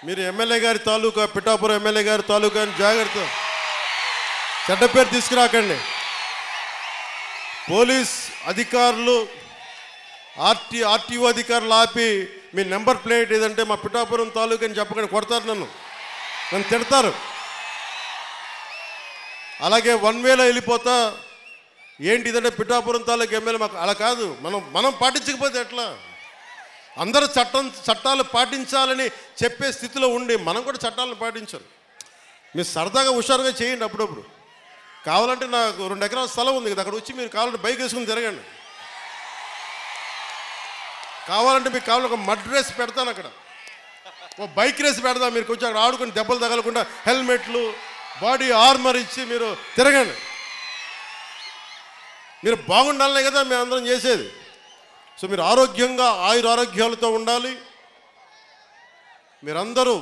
మీరు ఎమ్మెల్యే గారి తాలూకా, పిఠాపురం ఎమ్మెల్యే గారి తాలూకా అని జాగ్రత్త, చెడ్డ పేరు తీసుకురాకండి. పోలీస్ అధికారులు, ఆర్టీఓ అధికారులు ఆపి మీ నెంబర్ ప్లేట్ ఏదంటే మా పిఠాపురం తాలూకా అని చెప్పకండి, కొడతారు, నన్ను తిడతారు. అలాగే 1 వేలో వెళ్ళిపోతా ఏంటి ఇదంటే పిఠాపురం తాలూకా ఎమ్మెల్యే, మాకు అలా కాదు. మనం పాటించకపోతే ఎట్లా? అందరూ చట్టాలు పాటించాలని చెప్పే స్థితిలో ఉండి మనం కూడా చట్టాలను పాటించాలి. మీరు సరదాగా హుషారుగా చేయండి. అప్పుడప్పుడు కావాలంటే నాకు 2 ఎకరాల స్థలం ఉంది కదా, అక్కడ వచ్చి మీరు కావాలంటే బైక్ వేసుకుని తిరగండి. కావాలంటే మీకు కావాలంటే ఒక మడ్ రేస్ పెడతాను, అక్కడ ఓ బైక్ రేస్ పెడతాను. మీరు కొంచెం అక్కడ ఆడుకుని దెబ్బలు తగలకుండా హెల్మెట్లు, బాడీ ఆర్మర్ ఇచ్చి మీరు తిరగండి. మీరు బాగుండాలనే కదా మేము అందరం చేసేది. సో మీరు ఆరోగ్యంగా ఆయురారోగ్యాలతో ఉండాలి, మీరందరూ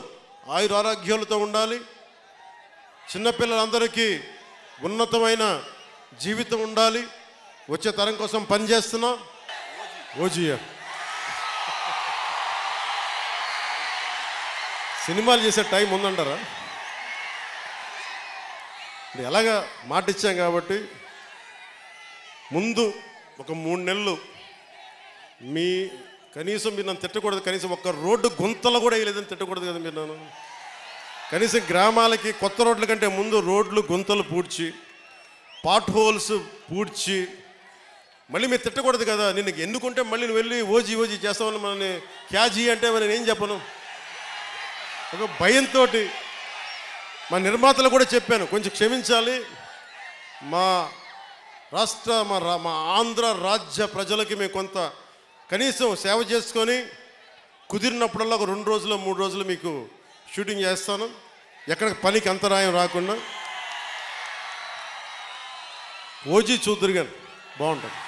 ఆయురారోగ్యాలతో ఉండాలి. చిన్నపిల్లలందరికీ ఉన్నతమైన జీవితం ఉండాలి. వచ్చే తరం కోసం పనిచేస్తున్నా. ఓజియా సినిమాలు చేసే టైం ఉందంటారా? ఎలాగా మాట ఇచ్చాం కాబట్టి ముందు ఒక 3 నెలలు కనీసం మీరు నన్ను తిట్టకూడదు. కనీసం ఒక్క రోడ్డు గుంతలు కూడా వేయలేదని తిట్టకూడదు కదా మీరు నన్ను. కనీసం గ్రామాలకి కొత్త రోడ్ల కంటే ముందు రోడ్లు గుంతలు పూడ్చి, పాట్ హోల్స్ పూడ్చి, మళ్ళీ మీరు తిట్టకూడదు కదా. నేను ఎన్నుకుంటే మళ్ళీ నువ్వు వెళ్ళి ఓజీ చేస్తామని మనని క్యాజీ అంటే మరి నేను చెప్పను. ఒక భయంతో మా నిర్మాతలు కూడా చెప్పాను, కొంచెం క్షమించాలి. మా ఆంధ్ర రాజ్య ప్రజలకి మేము కొంత కనీసం సేవ చేసుకొని కుదిరినప్పుడల్లా ఒక 2 రోజులు 3 రోజులు మీకు షూటింగ్ చేస్తాను, ఎక్కడ పనికి అంతరాయం రాకుండా. ఓజీ చూద్దరు కానీ బాగుంటుంది.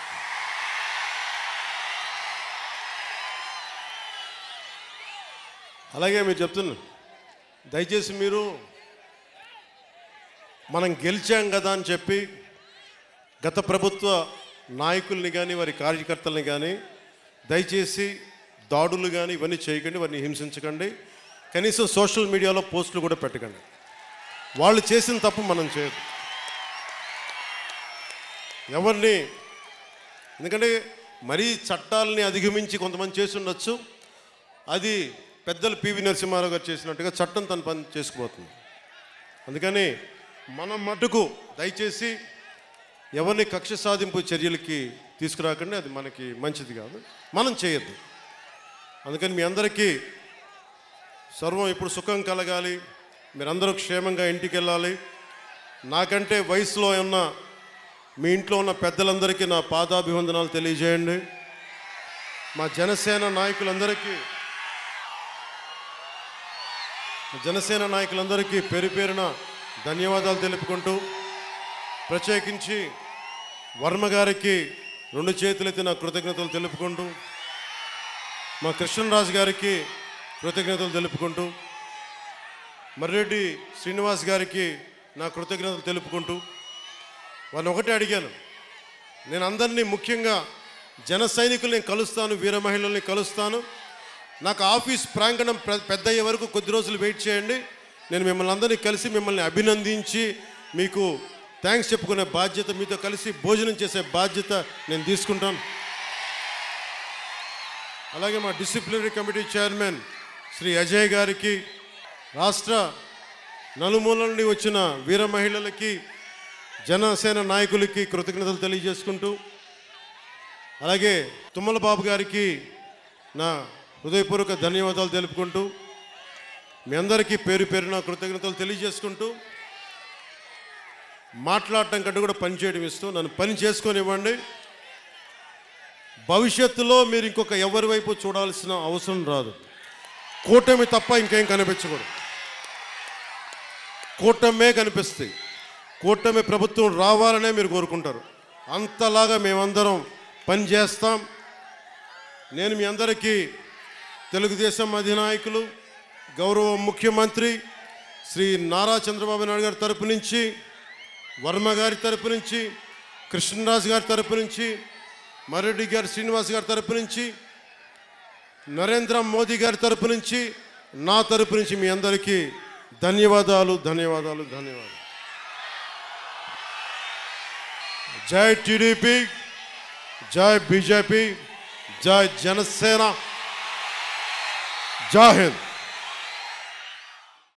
అలాగే మీరు చెప్తున్నారు, దయచేసి మీరు మనం గెలిచాం కదా అని చెప్పి గత ప్రభుత్వ నాయకుల్ని కానీ వారి కార్యకర్తల్ని కానీ దయచేసి దాడులు కానీ ఇవన్నీ చేయకండి, వారిని హింసించకండి. కనీసం సోషల్ మీడియాలో పోస్టులు కూడా పెట్టకండి. వాళ్ళు చేసిన తప్పు మనం చేయదు ఎవరిని. ఎందుకంటే మరీ చట్టాలని అధిగమించి కొంతమంది చేసి ఉండొచ్చు. అది పెద్దలు పివి నరసింహారావు గారు చేసినట్టుగా చట్టం తన పని చేసుకుపోతుంది. అందుకని మనం మటుకు దయచేసి ఎవరిని కక్ష సాధింపు చర్యలకి తీసుకురాకండి, అది మనకి మంచిది కాదు, మనం చేయొద్దు. అందుకని మీ అందరికీ సర్వం ఇప్పుడు సుఖం కలగాలి, మీరందరూ క్షేమంగా ఇంటికి వెళ్ళాలి. నాకంటే వయసులో ఉన్న మీ ఇంట్లో ఉన్న పెద్దలందరికీ నా పాదాభివందనాలు తెలియజేయండి. మా జనసేన నాయకులందరికీ పేరు పేరున ధన్యవాదాలు తెలుపుకుంటూ, ప్రత్యేకించి వర్మ గారికి 2 చేతులెత్తి నా కృతజ్ఞతలు తెలుపుకుంటూ, మా కృష్ణరాజు గారికి కృతజ్ఞతలు తెలుపుకుంటూ, మర్రెడ్డి శ్రీనివాస్ గారికి నా కృతజ్ఞతలు తెలుపుకుంటూ, వారిని ఒకటే అడిగాను, నేను అందరినీ ముఖ్యంగా జన సైనికుల్ని కలుస్తాను, వీర మహిళల్ని కలుస్తాను. నాకు ఆఫీస్ ప్రాంగణం పెద్ద అయ్యే వరకు కొద్ది రోజులు వెయిట్ చేయండి. నేను మిమ్మల్ని అందరినీ కలిసి మిమ్మల్ని అభినందించి మీకు థ్యాంక్స్ చెప్పుకునే బాధ్యత, మీతో కలిసి భోజనం చేసే బాధ్యత నేను తీసుకుంటాను. అలాగే మా disciplinary committee chairman Shri Ajay గారికి, రాష్ట్ర నలుమూల నుండి వచ్చిన వీర మహిళలకి, జనసేన నాయకులకి కృతజ్ఞతలు తెలియజేసుకుంటూ, అలాగే తుమ్మల బాబు గారికి నా హృదయపూర్వక ధన్యవాదాలు తెలుపుకుంటూ, మీ అందరికీ పేరు పేరున కృతజ్ఞతలు తెలియజేసుకుంటూ, మాట్లాడటం కంటే కూడా పని చేయడం ఇష్టం. నన్ను పని చేసుకొనివ్వండి. భవిష్యత్తులో మీరు ఇంకొక ఎవరి వైపు చూడాల్సిన అవసరం రాదు. కూటమి తప్ప ఇంకేం కనిపించకూడదు. కూటమే కనిపిస్తాయి. కూటమి ప్రభుత్వం రావాలనే మీరు కోరుకుంటారు. అంతలాగా మేమందరం పని చేస్తాం. నేను మీ అందరికీ తెలుగుదేశం అధినాయకులు, గౌరవ ముఖ్యమంత్రి శ్రీ నారా చంద్రబాబు నాయుడు గారి తరపు నుంచి, వర్మ గారి తరపు నుంచి, కృష్ణరాజు గారి తరపు నుంచి, మర్రెడ్డి గారి శ్రీనివాస్ గారి తరపు నుంచి, నరేంద్ర మోదీ గారి తరపు నుంచి, నా తరపు నుంచి మీ అందరికీ ధన్యవాదాలు, ధన్యవాదాలు, ధన్యవాదాలు. జై టీడీపీ, జై బీజేపీ, జై జనసేన, జై హింద్.